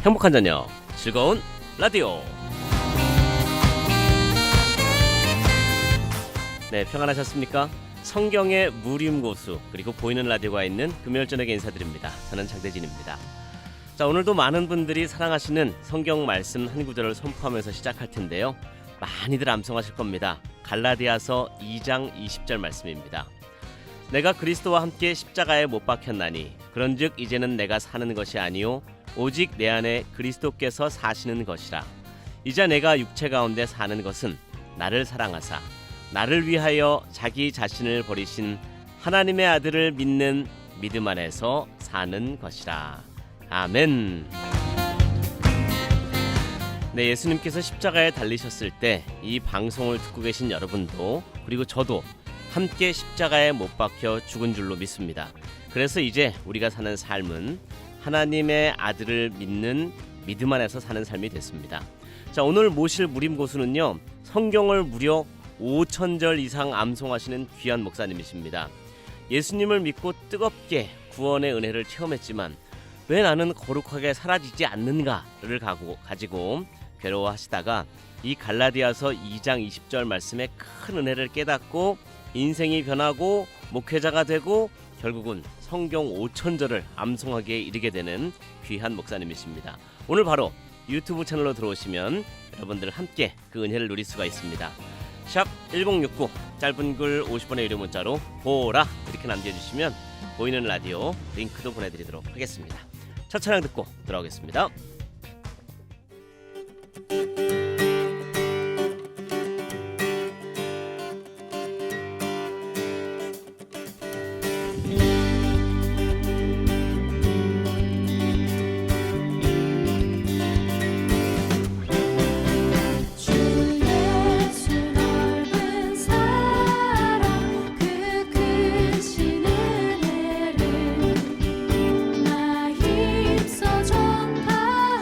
행복한 저녁, 즐거운 라디오. 네, 평안하셨습니까? 성경의 무림고수 그리고 보이는 라디오가 있는 금요일 저녁에 인사드립니다. 저는 장대진입니다. 자, 오늘도 많은 분들이 사랑하시는 성경 말씀 한 구절을 선포하면서 시작할 텐데요. 많이들 암송하실 겁니다. 갈라디아서 2장 20절 말씀입니다. 내가 그리스도와 함께 십자가에 못 박혔나니 그런즉 이제는 내가 사는 것이 아니요 오직 내 안에 그리스도께서 사시는 것이라. 이제 내가 육체 가운데 사는 것은 나를 사랑하사 나를 위하여 자기 자신을 버리신 하나님의 아들을 믿는 믿음 안에서 사는 것이라. 아멘. 네, 예수님께서 십자가에 달리셨을 때 이 방송을 듣고 계신 여러분도 그리고 저도 함께 십자가에 못 박혀 죽은 줄로 믿습니다. 그래서 이제 우리가 사는 삶은 하나님의 아들을 믿는 믿음 안에서 사는 삶이 됐습니다. 자, 오늘 모실 무림고수는요, 성경을 무려 5,000절 이상 암송하시는 귀한 목사님이십니다. 예수님을 믿고 뜨겁게 구원의 은혜를 체험했지만 왜 나는 거룩하게 사라지지 않는가를 가지고 괴로워하시다가 이 갈라디아서 2장 20절 말씀에 큰 은혜를 깨닫고 인생이 변하고 목회자가 되고 결국은 성경 5,000절을 암송하기에 이르게 되는 귀한 목사님이십니다. 오늘 바로 유튜브 채널로 들어오시면 여러분들 함께 그 은혜를 누릴 수가 있습니다. 샵 1069 짧은 글 50원의 유료 문자로 보라 이렇게 남겨주시면 보이는 라디오 링크도 보내드리도록 하겠습니다. 첫 찬양 듣고 돌아오겠습니다. 나 힘써 전파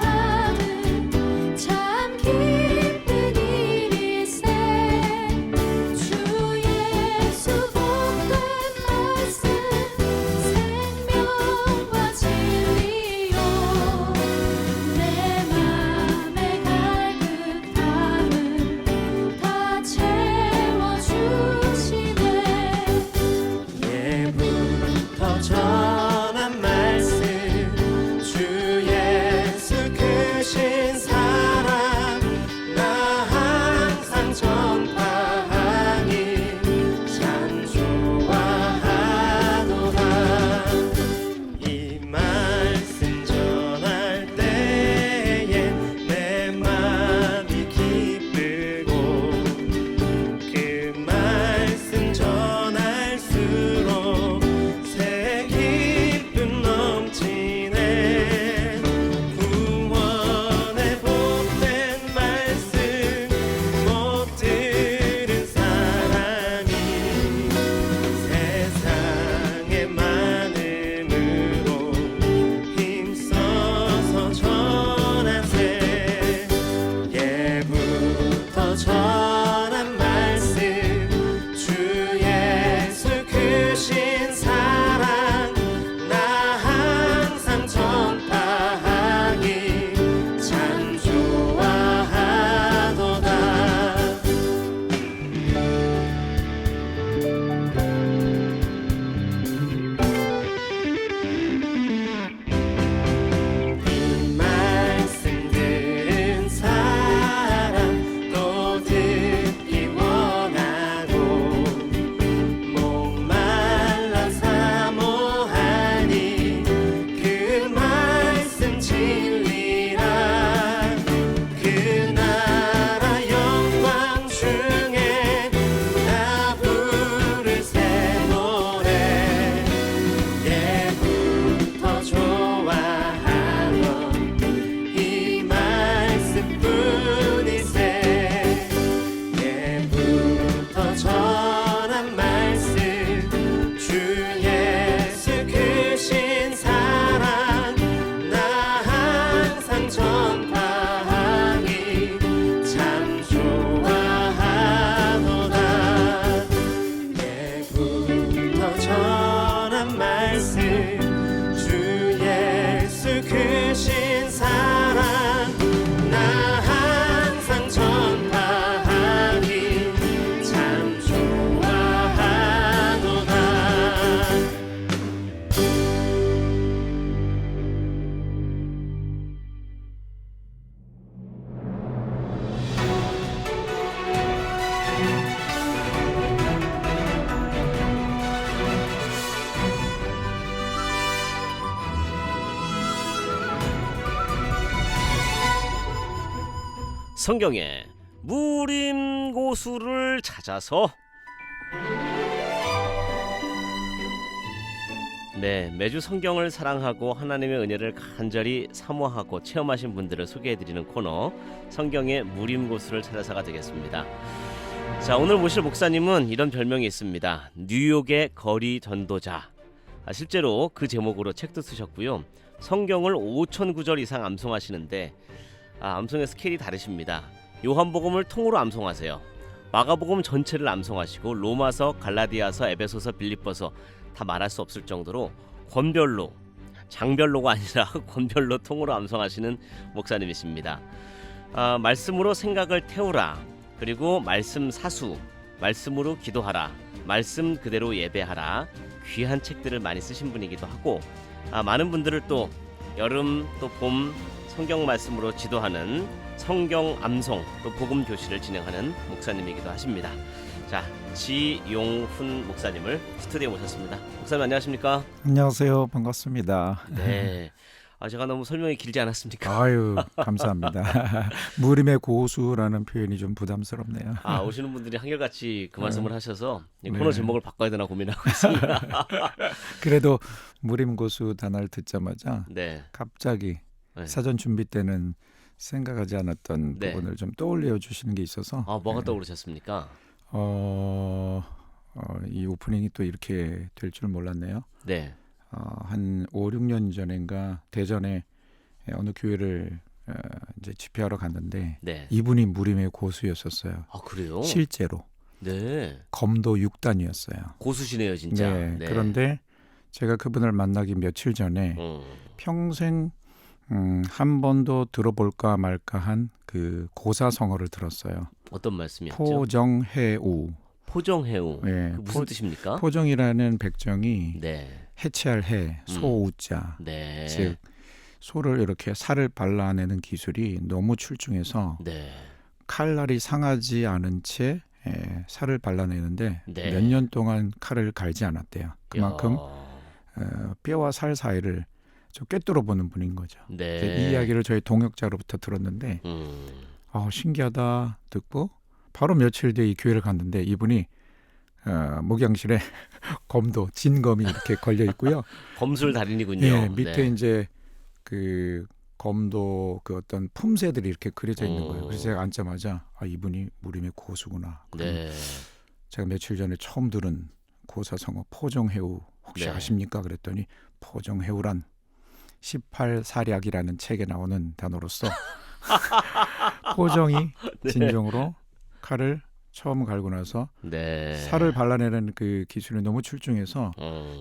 성경의 무림고수를 찾아서. 네, 매주 성경을 사랑하고 하나님의 은혜를 간절히 사모하고 체험하신 분들을 소개해드리는 코너 성경의 무림고수를 찾아서가 되겠습니다. 자, 오늘 모실 목사님은 이런 별명이 있습니다. 뉴욕의 거리 전도자. 실제로 그 제목으로 책도 쓰셨고요. 성경을 5,000 구절 이상 암송하시는데 암송의 스케일이 다르십니다. 요한복음을 통으로 암송하세요. 마가복음 전체를 암송하시고 로마서, 갈라디아서, 에베소서, 빌립보서 다 말할 수 없을 정도로 권별로, 장별로가 아니라 권별로 통으로 암송하시는 목사님이십니다. 말씀으로 생각을 태우라, 그리고 말씀 사수, 말씀으로 기도하라, 말씀 그대로 예배하라, 귀한 책들을 많이 쓰신 분이기도 하고 많은 분들을 또 여름 또 봄 성경 말씀으로 지도하는 성경 암송 또 복음 교실을 진행하는 목사님이기도 하십니다. 자, 지용훈 목사님을 스튜디오에 모셨습니다. 목사님 안녕하십니까? 안녕하세요. 반갑습니다. 네. 제가 너무 설명이 길지 않았습니까? 아유, 감사합니다. 무림의 고수라는 표현이 좀 부담스럽네요. 오시는 분들이 한결같이 그 말씀을 하셔서 코너 제목을 바꿔야 되나 고민하고 있습니다. 그래도 무림 고수 단어를 듣자마자 네. 갑자기 사전 준비 때는 생각하지 않았던 부분을 좀 떠올려 주시는 게 있어서. 뭐가 떠오르셨습니까? 이 오프닝이 또 이렇게 될 줄 몰랐네요. 네. 한 5, 6년 전인가 대전에 어느 교회를 이제 집회하러 갔는데 이분이 무림의 고수였었어요. 그래요? 실제로. 네. 검도 6단이었어요. 고수시네요, 진짜. 네. 그런데 제가 그분을 만나기 며칠 전에 평생 한 번도 들어볼까 말까 한 그 고사성어를 들었어요. 어떤 말씀이었죠? 포정해우. 포정해우. 네. 무슨 뜻입니까? 포정이라는 백정이 해체할 해, 소우자. 즉 소를 이렇게 살을 발라내는 기술이 너무 출중해서 칼날이 상하지 않은 채 살을 발라내는데 몇 년 동안 칼을 갈지 않았대요. 그만큼 뼈와 살 사이를 좀 꿰뚫어 보는 분인 거죠. 이 이야기를 저희 동역자로부터 들었는데 신기하다 듣고 바로 며칠 뒤에 이 교회를 갔는데 이분이 목양실에 검도 진검이 이렇게 걸려 있고요. 검술 달인이군요. 네, 밑에 이제 그 검도 그 어떤 품새들이 이렇게 그려져 있는 거예요. 그래서 제가 앉자마자 이분이 무림의 고수구나. 제가 며칠 전에 처음 들은 고사성어 포정해우 혹시 아십니까? 그랬더니 포정해우란 18사략이라는 책에 나오는 단어로서 포정이 진정으로 칼을 처음 갈고 나서 살을 발라내는 그 기술이 너무 출중해서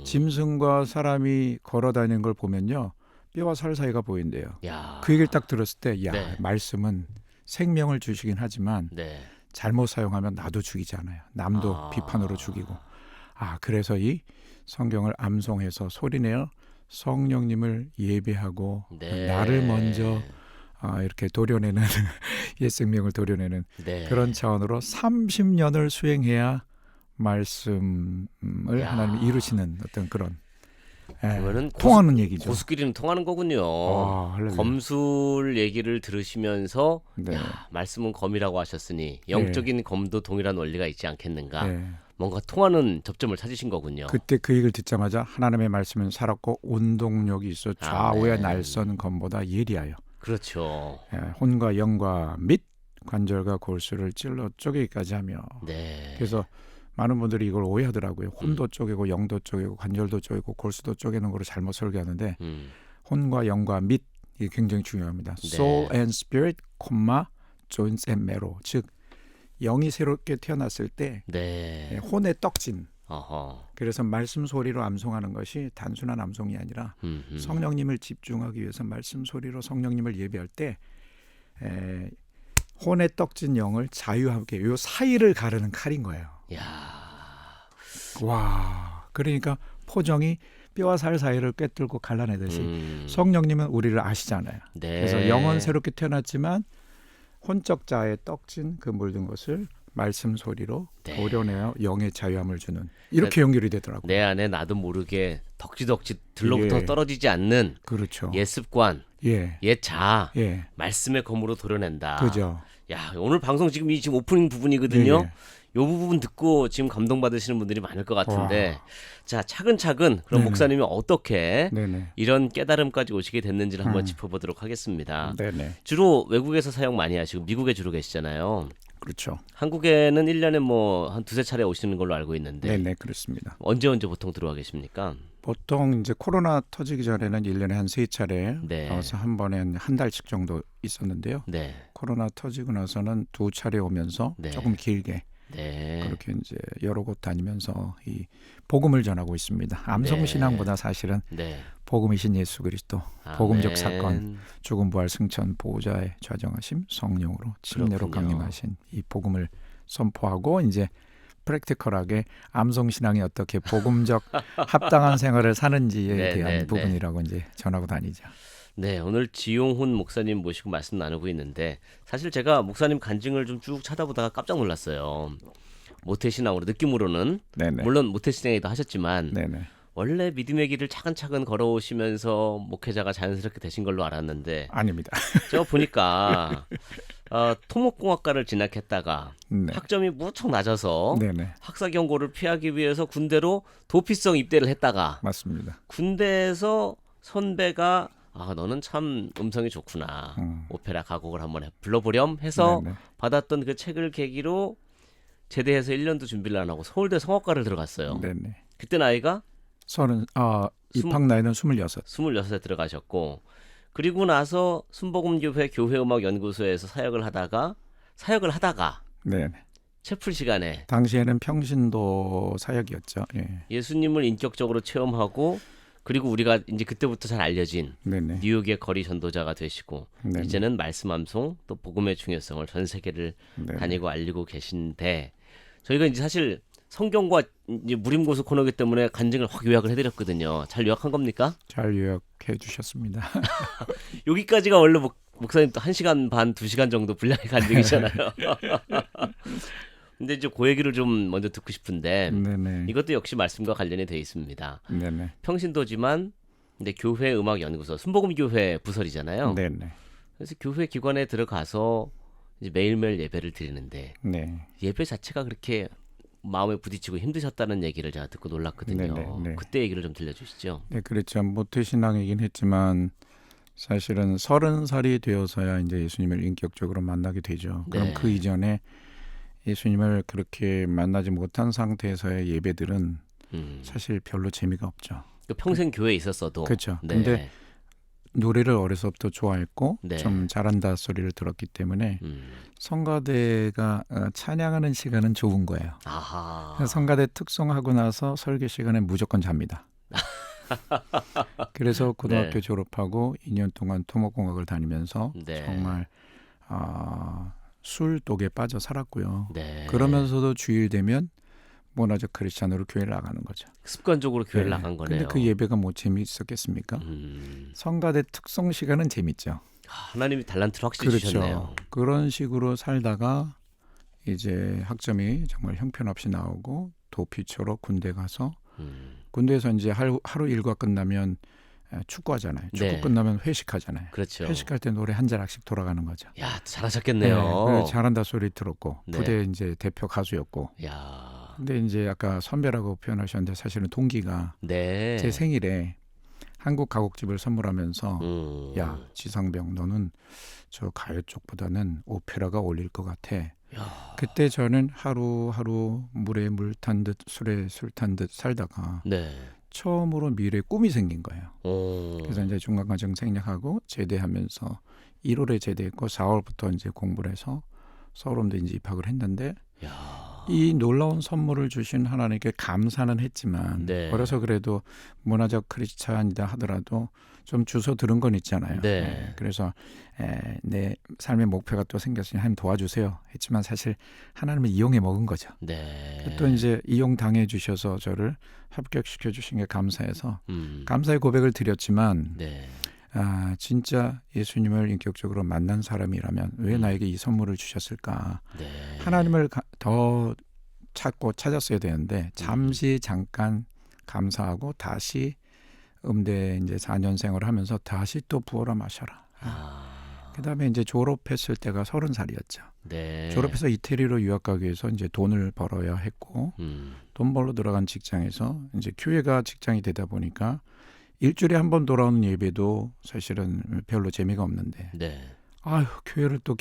짐승과 사람이 걸어다니는 걸 보면요 뼈와 살 사이가 보인대요. 그 얘기를 딱 들었을 때 말씀은 생명을 주시긴 하지만 잘못 사용하면 나도 죽이지 않아요. 남도 비판으로 죽이고. 그래서 이 성경을 암송해서 소리내어 성령님을 예배하고 나를 먼저 이렇게 도려내는 옛 생명을 도려내는 그런 차원으로 30년을 수행해야 말씀을 하나님이 이루시는 어떤 그런 통하는 얘기죠. 고수끼리는 통하는 거군요. 검술 얘기를 들으시면서 말씀은 검이라고 하셨으니 영적인 검도 동일한 원리가 있지 않겠는가. 뭔가 통하는 접점을 찾으신 거군요. 그때 그 얘기를 듣자마자 하나님의 말씀은 살았고 운동력이 있어 좌우의 날선 검보다 예리하여. 그렇죠. 혼과 영과 및 관절과 골수를 찔러 쪼개기까지 하며. 그래서 많은 분들이 이걸 오해하더라고요. 혼도 쪼개고 영도 쪼개고 관절도 쪼개고 골수도 쪼개는 거로 잘못 설교하는데 혼과 영과 및 이게 굉장히 중요합니다. Soul and spirit, joints and marrow. 즉 영이 새롭게 태어났을 때 혼의 떡진. 그래서 말씀 소리로 암송하는 것이 단순한 암송이 아니라 성령님을 집중하기 위해서 말씀 소리로 성령님을 예배할 때 혼의 떡진 영을 자유하게 요 사이를 가르는 칼인 거예요. 와, 그러니까 포정이 뼈와 살 사이를 꿰뚫고 갈라내듯이 성령님은 우리를 아시잖아요. 그래서 영은 새롭게 태어났지만 혼적 자의 떡진 그 물든 것을 말씀 소리로 도려내어 영의 자유함을 주는 이렇게 연결이 되더라고요. 내 안에 나도 모르게 덕지덕지 들로부터 떨어지지 않는 옛 습관, 옛 자아, 말씀의 검으로 도려낸다. 그죠. 야, 오늘 방송 지금 오프닝 부분이거든요. 네. 요 부분 듣고 지금 감동받으시는 분들이 많을 것 같은데 와. 자 차근차근 그럼 네네. 목사님이 어떻게 네네. 이런 깨달음까지 오시게 됐는지를 한번 짚어보도록 하겠습니다. 네네. 주로 외국에서 사역 많이 하시고 미국에 주로 계시잖아요. 그렇죠. 한국에는 1년에 뭐 한 두세 차례 오시는 걸로 알고 있는데 네네, 그렇습니다. 언제 보통 들어와 계십니까? 보통 이제 코로나 터지기 전에는 1년에 한 3차례 네. 나와서 한 번에 한 달씩 정도 있었는데요. 네. 코로나 터지고 나서는 2차례 오면서 네. 조금 길게 네. 그렇게 이제 여러 곳 다니면서 이 복음을 전하고 있습니다. 암송 신앙보다 사실은 네. 복음이신 예수 그리스도, 아멘. 복음적 사건, 죽음 부활 승천 보호자의 좌정하심, 성령으로 침례로 그렇군요. 강림하신 이 복음을 선포하고 이제 프랙티컬하게 암송 신앙이 어떻게 복음적 합당한 생활을 사는지에 네, 대한 네, 부분이라고 이제 전하고 다니죠. 네, 오늘 지용훈 목사님 모시고 말씀 나누고 있는데 사실 제가 목사님 간증을 좀 쭉 찾아보다가 깜짝 놀랐어요. 모태신앙으로 느낌으로는 네네. 물론 모태신앙에도 하셨지만 네네. 원래 믿음의 길을 차근차근 걸어오시면서 목회자가 자연스럽게 되신 걸로 알았는데 아닙니다. 제가 보니까 토목공학과를 진학했다가 네. 학점이 무척 낮아서 네네. 학사 경고를 피하기 위해서 군대로 도피성 입대를 했다가 맞습니다. 군대에서 선배가 너는 참 음성이 좋구나. 오페라 가곡을 한번 불러보렴 해서 네네. 받았던 그 책을 계기로 제대해서 1년도 준비를 안 하고 서울대 성악과를 들어갔어요. 네네. 그때 나이가 입학 나이는 26. 26에 들어가셨고 그리고 나서 순복음교회 교회음악연구소에서 사역을 하다가 네네. 채플 시간에 당시에는 평신도 사역이었죠. 예. 예수님을 인격적으로 체험하고 그리고 우리가 이제 그때부터 잘 알려진 네네. 뉴욕의 거리 전도자가 되시고 네네. 이제는 말씀 암송 또 복음의 중요성을 전 세계를 네네. 다니고 알리고 계신데 저희가 이제 사실 성경과 이제 무림고수 코너기 때문에 간증을 확 요약을 해드렸거든요. 잘 요약한 겁니까? 잘 요약해 주셨습니다. 여기까지가 원래 목사님 또 1시간 반, 2시간 정도 분량의 간증이잖아요. 근데 이제 그 얘기를 좀 먼저 듣고 싶은데 네네. 이것도 역시 말씀과 관련이 돼 있습니다. 네네. 평신도지만 근데 교회 음악 연구소 순복음교회 부설이잖아요. 네네. 그래서 교회 기관에 들어가서 이제 매일매일 예배를 드리는데 네. 예배 자체가 그렇게 마음에 부딪히고 힘드셨다는 얘기를 제가 듣고 놀랐거든요. 네네. 그때 얘기를 좀 들려주시죠. 네, 그렇죠. 모태신앙이긴 했지만 사실은 30살이 되어서야 이제 예수님을 인격적으로 만나게 되죠. 그럼 네. 그 이전에 예수님을 그렇게 만나지 못한 상태에서의 예배들은 사실 별로 재미가 없죠. 평생 교회에 있었어도. 그렇죠. 네. 근데 노래를 어려서부터 좋아했고 네. 좀 잘한다 소리를 들었기 때문에 성가대가 찬양하는 시간은 좋은 거예요. 아하. 성가대 특송하고 나서 설교 시간에 무조건 잡니다. 그래서 고등학교 네. 졸업하고 2년 동안 토목공학을 다니면서 네. 정말 술 독에 빠져 살았고요. 네. 그러면서도 주일 되면 문화적 크리스찬으로 교회를 나가는 거죠. 습관적으로 교회를 네. 나간 거네요. 근데 그 예배가 뭐 재미있었겠습니까? 성가대 특송 시간은 재밌죠. 하나님이 달란트를 확실히 그렇죠. 주셨네요. 그런 식으로 살다가 이제 학점이 정말 형편없이 나오고 도피처로 군대 가서 군대에서 이제 하루 일과 끝나면 축구하잖아요. 축구 네. 끝나면 회식하잖아요. 그렇죠. 회식할 때 노래 한 잔씩 돌아가는 거죠. 야, 잘하셨겠네요. 그래서 잘한다 소리 들었고 네. 부대 이제 대표 가수였고. 야. 근데 이제 아까 선배라고 표현하셨는데 사실은 동기가 네. 제 생일에 한국 가곡집을 선물하면서 야, 지상병 너는 저 가요 쪽보다는 오페라가 어울릴 것 같아. 야. 그때 저는 하루하루 물에 물 탄 듯 술에 술 탄 듯 살다가 네. 처음으로 미래에 꿈이 생긴 거예요. 오. 그래서 이제 중간과정 생략하고 제대하면서 1월에 제대했고 4월부터 이제 공부를 해서 서울음대 이제 입학을 했는데 야. 이 놀라운 선물을 주신 하나님께 감사는 했지만 네. 어려서 그래도 문화적 크리스찬이다 하더라도 좀 주워 들은 건 있잖아요. 네. 그래서 내 삶의 목표가 또 생겼으니 하나님 도와주세요 했지만 사실 하나님을 이용해 먹은 거죠. 네. 또 이제 이용 당해 주셔서 저를 합격시켜 주신 게 감사해서 감사의 고백을 드렸지만 네. 진짜 예수님을 인격적으로 만난 사람이라면 왜 나에게 이 선물을 주셨을까? 네. 하나님을 더 찾고 찾았어야 되는데 잠시 잠깐 감사하고 다시 음대 이제 4년 생활을 하면서 다시 또 부어라 마셔라. 그다음에 이제 졸업했을 때가 30살이었죠. 네. 졸업해서 이태리로 유학 가기 위해서 이제 돈을 벌어야 했고 돈 벌러 들어간 직장에서 이제 교회가 직장이 되다 보니까 일주일에 한 번 돌아오는 예배도 사실은 별로 재미가 없는데 네. 아유 교회를 또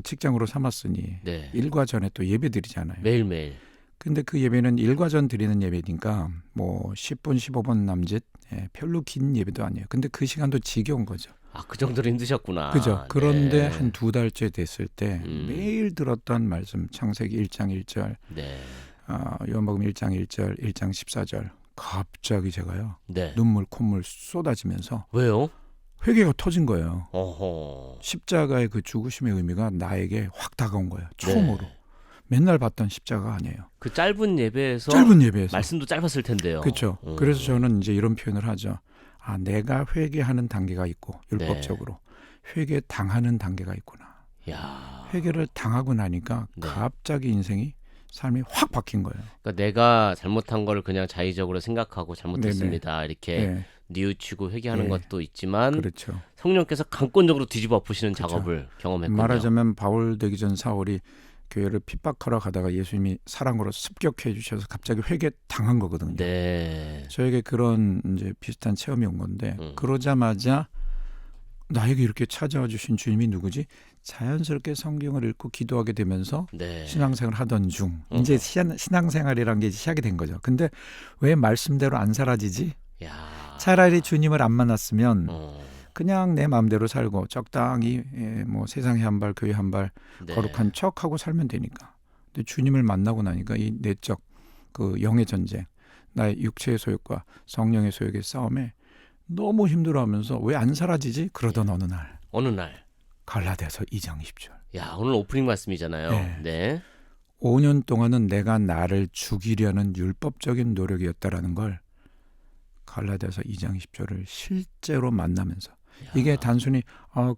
직장으로 삼았으니 네. 일과 전에 또 예배 드리잖아요. 매일매일. 근데 그 예배는 일과 전 드리는 예배니까 뭐 10분 15분 남짓 별로 긴 예배도 아니에요. 근데 그 시간도 지겨운 거죠. 아, 그 정도로 힘드셨구나. 그죠. 그런데 네. 한 2달째 됐을 때 매일 들었던 말씀 창세기 1장 1절 네. 요한복음 1장 1절 1장 14절 갑자기 제가요. 네. 눈물 콧물 쏟아지면서 왜요? 회개가 터진 거예요. 어허. 십자가의 그 죽으심의 의미가 나에게 확 다가온 거예요. 처음으로. 네. 맨날 봤던 십자가 아니에요. 그 짧은 예배에서 말씀도 짧았을 텐데요. 그렇죠. 그래서 저는 이제 이런 표현을 하죠. 아, 내가 회개하는 단계가 있고 율법적으로 회개 당하는 단계가 있구나. 야. 회개를 당하고 나니까 네. 갑자기 삶이 확 바뀐 거예요. 그러니까 내가 잘못한 걸 그냥 자의적으로 생각하고 잘못했습니다. 네네. 이렇게 네. 뉘우치고 회개하는 네. 것도 있지만 그렇죠. 성령께서 강권적으로 뒤집어 엎으시는 그렇죠. 작업을 경험했군요. 말하자면 바울 되기 전 사울이 교회를 핍박하러 가다가 예수님이 사랑으로 습격해 주셔서 갑자기 회개 당한 거거든요. 네. 저에게 그런 이제 비슷한 체험이 온 건데 그러자마자 나에게 이렇게 찾아와 주신 주님이 누구지? 자연스럽게 성경을 읽고 기도하게 되면서 네. 신앙생활을 하던 중 이제 신앙생활이라는 게 시작이 된 거죠. 근데 왜 말씀대로 안 사라지지? 야. 차라리 주님을 안 만났으면 어. 그냥 내 마음대로 살고 적당히 뭐 세상에 한 발 교회 한 발 네. 거룩한 척하고 살면 되니까. 근데 주님을 만나고 나니까 이 내적 그 영의 전쟁, 나의 육체의 소욕과 성령의 소욕의 싸움에 너무 힘들어하면서 왜 안 사라지지? 그러던 어느 날 갈라디아서 2장 20절. 야, 오늘 오프닝 말씀이잖아요. 네. 네. 5년 동안은 내가 나를 죽이려는 율법적인 노력이었다라는 걸 갈라디아서 2장 10절을 실제로 만나면서 이게 단순히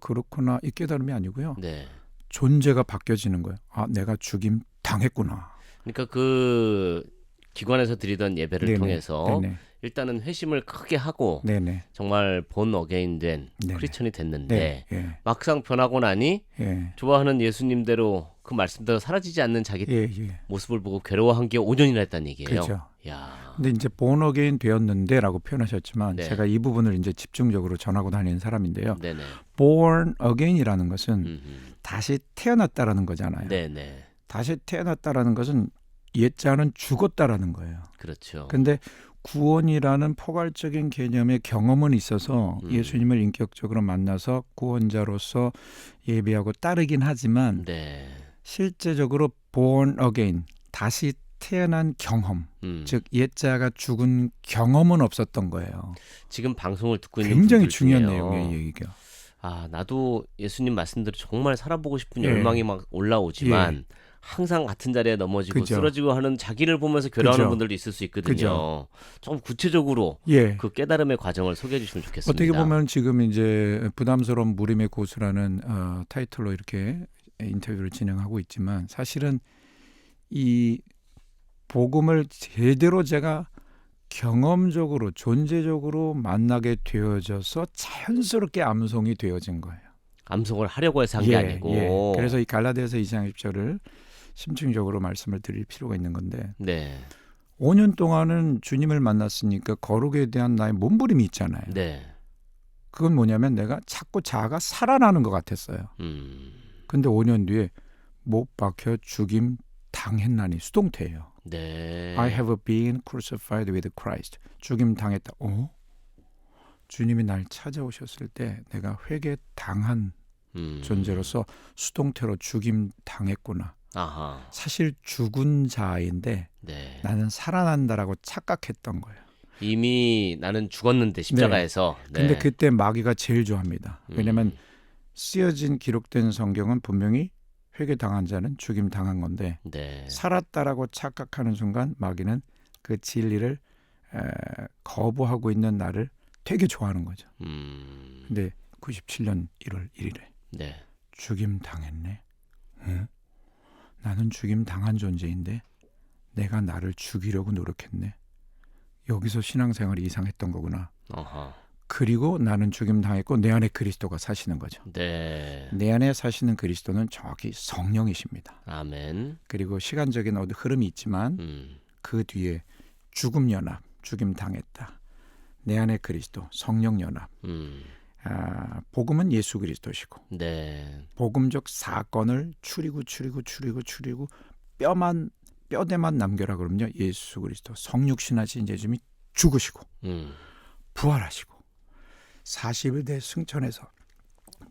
그렇구나 이 깨달음이 아니고요. 네. 존재가 바뀌어지는 거예요. 내가 죽임 당했구나. 그러니까 그 기관에서 드리던 예배를 네네. 통해서 네네. 일단은 회심을 크게 하고 네네. 정말 본 어게인 된 네네. 크리스천이 됐는데 네. 예. 막상 변하고 나니 예. 좋아하는 예수님대로 그 말씀대로 사라지지 않는 자기 예. 모습을 보고 괴로워한 게 5년이나 했다는 얘기예요. 그렇죠. 야. 근데 이제 본 어게인 되었는데라고 표현하셨지만 네. 제가 이 부분을 이제 집중적으로 전하고 다니는 사람인데요. 네네. born again이라는 것은 다시 태어났다라는 거잖아요. 네네. 다시 태어났다라는 것은 옛자는 죽었다라는 거예요. 그렇죠. 근데 구원이라는 포괄적인 개념의 경험은 있어서 예수님을 인격적으로 만나서 구원자로서 예배하고 따르긴 하지만 네. 실제적으로 born again, 다시 태어난 경험, 즉 옛자가 죽은 경험은 없었던 거예요. 지금 방송을 듣고 있는 굉장히 분들 중요한 중에요. 내용이에요, 얘기가. 나도 예수님 말씀대로 정말 살아보고 싶은 예. 열망이 막 올라오지만 예. 항상 같은 자리에 넘어지고 그죠. 쓰러지고 하는 자기를 보면서 괴로워하는 그죠. 분들도 있을 수 있거든요. 그죠. 좀 구체적으로 예. 그 깨달음의 과정을 소개해 주시면 좋겠습니다. 어떻게 보면 지금 이제 부담스러운 무림의 고수라는 타이틀로 이렇게 인터뷰를 진행하고 있지만 사실은 이 복음을 제대로 제가 경험적으로 존재적으로 만나게 되어져서 자연스럽게 암송이 되어진 거예요. 암송을 하려고 해서 한 게 아니고. 예. 그래서 이 갈라디아서 2장 10절을 심층적으로 말씀을 드릴 필요가 있는 건데 네. 5년 동안은 주님을 만났으니까 거룩에 대한 나의 몸부림이 있잖아요. 네. 그건 뭐냐면 내가 자꾸 자아가 살아나는 것 같았어요. 근데 5년 뒤에 못 박혀 죽임 당했나니 수동태예요. 네. I have been crucified with Christ. 죽임 당했다. 주님이 날 찾아오셨을 때 내가 회개 당한 존재로서 수동태로 죽임 당했구나. 아하. 사실 죽은 자인데 네. 나는 살아난다라고 착각했던 거예요. 이미 나는 죽었는데 십자가에서. 네. 근데 그때 마귀가 제일 좋아합니다. 왜냐하면 쓰여진 기록된 성경은 분명히 회개당한 자는 죽임 당한 건데 네. 살았다라고 착각하는 순간 마귀는 그 진리를 거부하고 있는 나를 되게 좋아하는 거죠. 근데 97년 1월 1일에 네. 죽임 당했네. 나는 죽임 당한 존재인데 내가 나를 죽이려고 노력했네. 여기서 신앙생활이 이상했던 거구나. 어허. 그리고 나는 죽임 당했고 내 안에 그리스도가 사시는 거죠. 네. 내 안에 사시는 그리스도는 정확히 성령이십니다. 아멘. 그리고 시간적인 흐름이 있지만 그 뒤에 죽음 연합, 죽임 당했다. 내 안에 그리스도, 성령 연합. 복음은 예수 그리스도시고 네. 복음적 사건을 추리고 뼈대만 남겨라 그러면요. 예수 그리스도 성육신하신 예수님이 죽으시고 부활하시고 40일 승천해서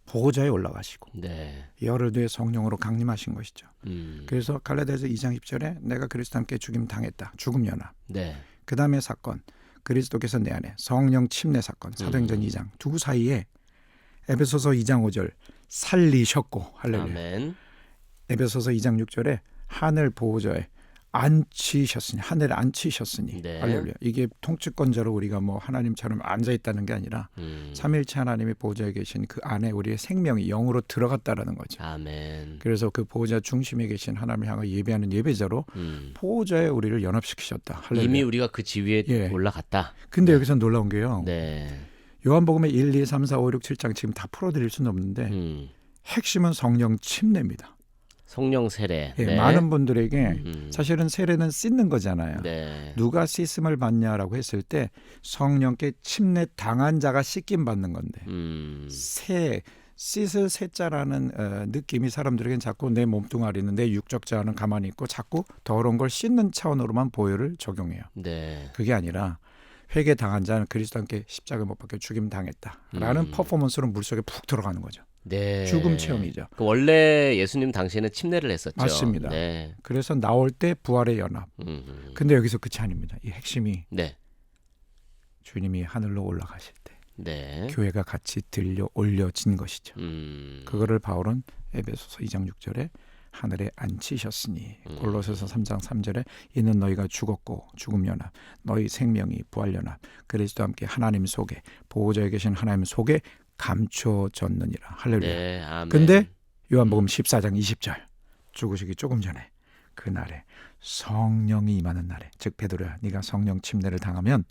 보호자에 올라가시고 네. 열흘 뒤에 성령으로 강림하신 것이죠. 그래서 갈라디아서 2장 10절에 내가 그리스도와 함께 죽임 당했다. 죽음 연합. 네. 그 다음에 사건 그리스도께서 내 안에 성령 침례 사건 사도행전 2장 두 사이에 에베소서 2장 5절 살리셨고 할렐루야. 아멘. 에베소서 2장 6절에 하늘 보호자에 앉히셨으니 하늘에 앉히셨으니 네. 할렐루야. 이게 통치권자로 우리가 하나님처럼 앉아 있다는 게 아니라 삼위일체 하나님의 보호자에 계신 그 안에 우리의 생명이 영으로 들어갔다라는 거죠. 아멘. 그래서 그 보호자 중심에 계신 하나님을 향해 예배하는 예배자로 보호자에 우리를 연합시키셨다. 할렐루야. 이미 우리가 그 지위에 올라갔다. 근데 여기서 놀라운 게요. 네. 요한복음의 1, 2, 3, 4, 5, 6, 7장 지금 다 풀어드릴 수는 없는데 핵심은 성령 침례입니다. 성령 세례. 예, 네. 많은 분들에게 사실은 세례는 씻는 거잖아요. 네. 누가 씻음을 받냐라고 했을 때 성령께 침례 당한 자가 씻김 받는 건데 씻을 세자라는 느낌이 사람들에겐 자꾸 내 몸뚱아리는 내 육적 자는 가만히 있고 자꾸 더러운 걸 씻는 차원으로만 보혈을 적용해요. 네. 그게 아니라 회개 당한 자는 그리스도 함께 십자가에 못 박혀 죽임 당했다라는 퍼포먼스로 물속에 푹 들어가는 거죠. 네. 죽음 체험이죠. 원래 예수님 당시에는 침례를 했었죠. 맞습니다. 네. 그래서 나올 때 부활의 연합. 근데 여기서 끝이 아닙니다. 이 핵심이 네. 주님이 하늘로 올라가실 때 네. 교회가 같이 들려 올려진 것이죠. 그거를 바울은 에베소서 2장 6절에 하늘에 앉히셨으니 골로새서 3장 3절에 이는 너희가 죽었고 죽음 연합 너희 생명이 부활 연합 그리스도와 함께 하나님 속에 보호자에 계신 하나님 속에 감춰졌느니라. 할렐루야. 네, 아멘. 근데 요한복음 14장 20절 죽으시기 조금 전에 그날에 성령이 임하는 날에 즉 베드로야 네가 성령 침례를 당하면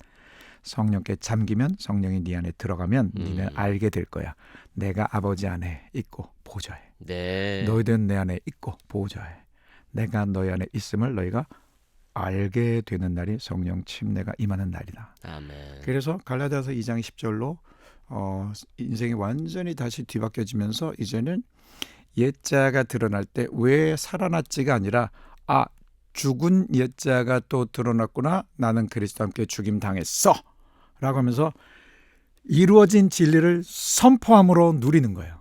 성령께 잠기면 성령이 네 안에 들어가면 네는 알게 될 거야. 내가 아버지 안에 있고 보좌에 네. 너희들은 내 안에 있고 보좌에 내가 너희 안에 있음을 너희가 알게 되는 날이 성령 침례가 임하는 날이다. 아멘. 그래서 갈라디아서 2장 10절로 인생이 완전히 다시 뒤바뀌어지면서 이제는 옛자가 드러날 때 왜 살아났지가 아니라 죽은 옛자가 또 드러났구나. 나는 그리스도와 함께 죽임 당했어 라고 하면서 이루어진 진리를 선포함으로 누리는 거예요.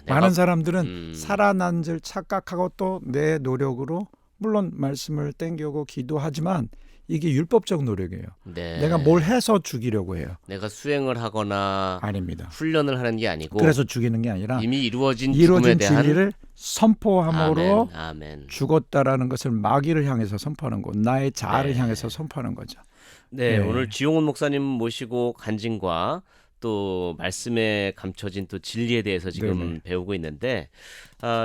많은 사람들은 살아난 줄 착각하고 또 내 노력으로 물론 말씀을 땡겨오고 기도하지만 이게 율법적 노력이에요. 네. 내가 뭘 해서 죽이려고 해요. 내가 수행을 하거나 아닙니다. 훈련을 하는 게 아니고 그래서 죽이는 게 아니라 이미 이루어진 죽음에 대한 진리를 선포함으로 아멘. 죽었다라는 것을 마귀를 향해서 선포하는 거, 나의 자아를 네. 향해서 선포하는 거죠. 네, 네. 오늘 지용훈 목사님 모시고 간증과 또 말씀에 감춰진 또 진리에 대해서 지금 네네. 배우고 있는데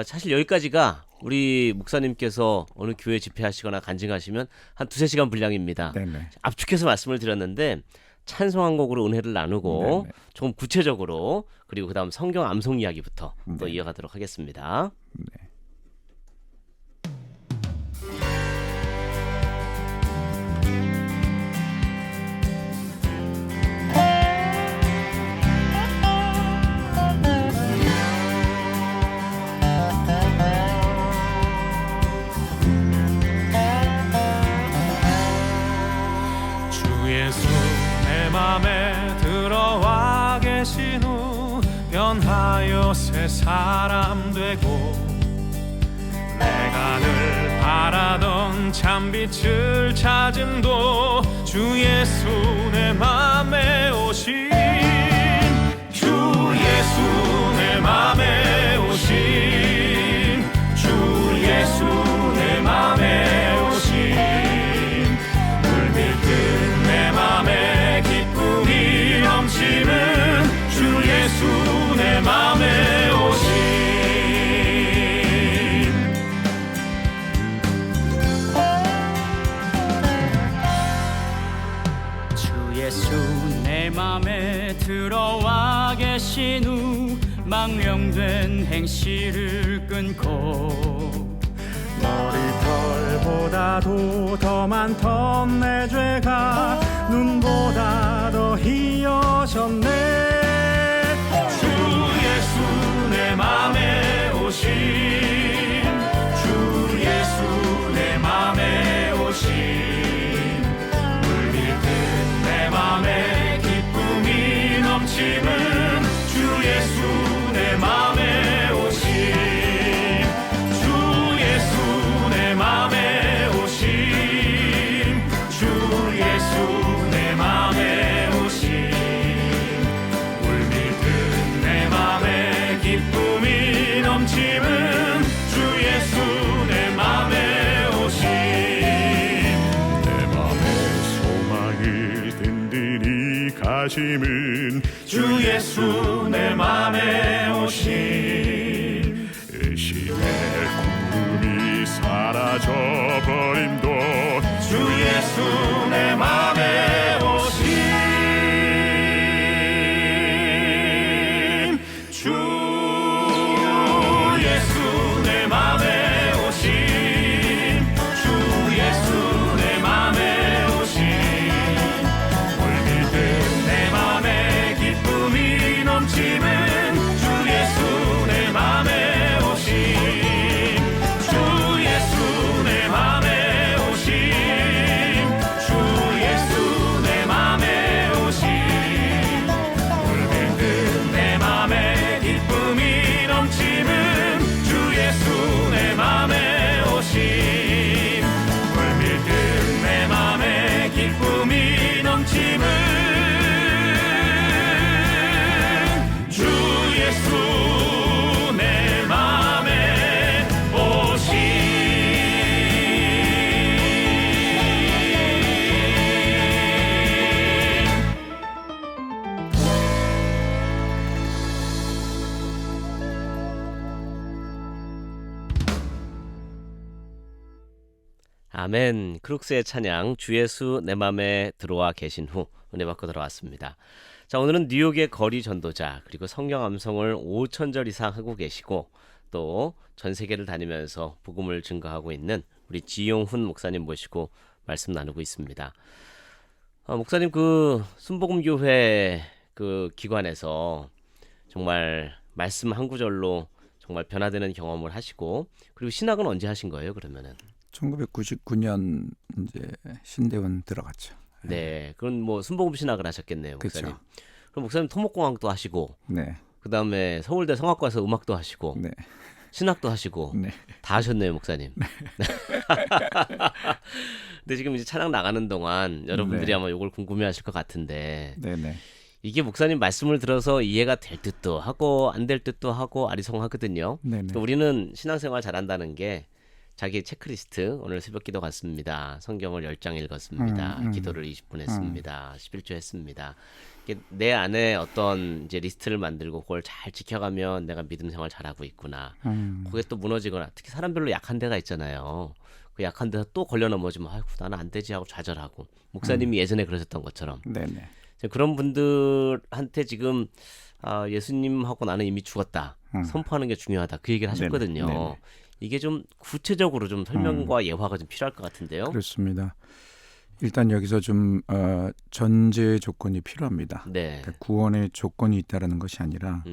사실 여기까지가 우리 목사님께서 어느 교회 집회하시거나 간증하시면 한 2-3시간 분량입니다. 네네. 압축해서 말씀을 드렸는데 찬송 한 곡으로 은혜를 나누고 네네. 조금 구체적으로 그리고 그다음 성경 암송 이야기부터 또 네. 이어가도록 하겠습니다. 네. 주 예수 내 맘에 들어와 계신 후 변하여 새 사람 되고 내가 늘 바라던 참빛을 찾음도 주 예수 내 맘에 오신 주 예수 내 맘에 오신 주 예수 내 맘에 오신 물밀듯 내 맘에 기쁨이 넘치는 주 예수 내 맘에 오신 주 예수 내 맘에 되신 후 망령된 행실을 끊고 머리털보다도 더 많던 내 죄가 눈보다 더 희어졌네. 주 예수 내 맘에 오신, 주 예수 내 맘에 오신, 물밀듯 내 맘에 기쁨이 넘치는 주 예수 내 맘에 오신, 주 예수 내 맘에 오신, 주 예수 내 맘에 오신, 물밀듯 내 맘에 기쁨이 넘치는 주 예수 내 맘에 오신, 내 맘에 소망을 든든히 가심은 주 예수 내 맘에 오신, 의심의 구름이 사라져버림도 주 예수 내 맘에 오신, 주 예수 내 맘에 오신, 주 예수 내 맘에 오신, 물밀듯 내 맘에 기쁨이 넘치는 주 예수 내 맘에 오신, 주 예수 내 맘에 오신, 주 예수 내 맘에 오신, 물밀듯 내 맘에 기쁨이 넘치는 주 예수 내 맘에 오신, 물밀듯 내 맘에 기쁨이 넘치는 주 예수 내 맘에 오신. 아멘. 크룩스의 찬양 주 예수 내 맘에 들어와 계신 후 은혜 받고 들어왔습니다. 자, 오늘은 뉴욕의 거리 전도자 그리고 성경 암송을 5,000절 이상 하고 계시고 또 전 세계를 다니면서 복음을 증거하고 있는 우리 지용훈 목사님 모시고 말씀 나누고 있습니다. 목사님 그 순복음교회 그 기관에서 정말 말씀 한 구절로 정말 변화되는 경험을 하시고 그리고 신학은 언제 하신 거예요 그러면은? 1999년 이제 신대원 들어갔죠. 네, 그건 뭐 순복음 신학을 하셨겠네요, 목사님. 그쵸. 그럼 목사님 토목공학도 하시고, 네, 그 다음에 서울대 성악과에서 음악도 하시고, 네, 신학도 하시고, 네. 다 하셨네요, 목사님. 근데 지금 이제 찬양 나가는 동안 여러분들이 네. 아마 이걸 궁금해하실 것 같은데, 네, 네. 이게 목사님 말씀을 들어서 이해가 될 듯도 하고 안 될 듯도 하고 아리송하거든요. 네, 네. 그러니까 우리는 신앙생활 잘한다는 게 자기 체크리스트 오늘 새벽기도 갔습니다. 성경을 10장 읽었습니다. 기도를 20분 했습니다. 11조 했습니다. 이게 내 안에 어떤 이제 리스트를 만들고 그걸 잘 지켜가면 내가 믿음 생활 잘하고 있구나. 그게 또 무너지거나 특히 사람별로 약한 데가 있잖아요. 그 약한 데서 또 걸려 넘어지면 아이고 나는 안 되지 하고 좌절하고 목사님이 예전에 그러셨던 것처럼 네, 네. 그런 분들한테 지금 예수님하고 나는 이미 죽었다. 선포하는 게 중요하다. 그 얘기를 하셨거든요. 네네. 이게 좀 구체적으로 좀 설명과 예화가 좀 필요할 것 같은데요. 그렇습니다. 일단 여기서 좀 전제 조건이 필요합니다. 네. 그러니까 구원의 조건이 있다라는 것이 아니라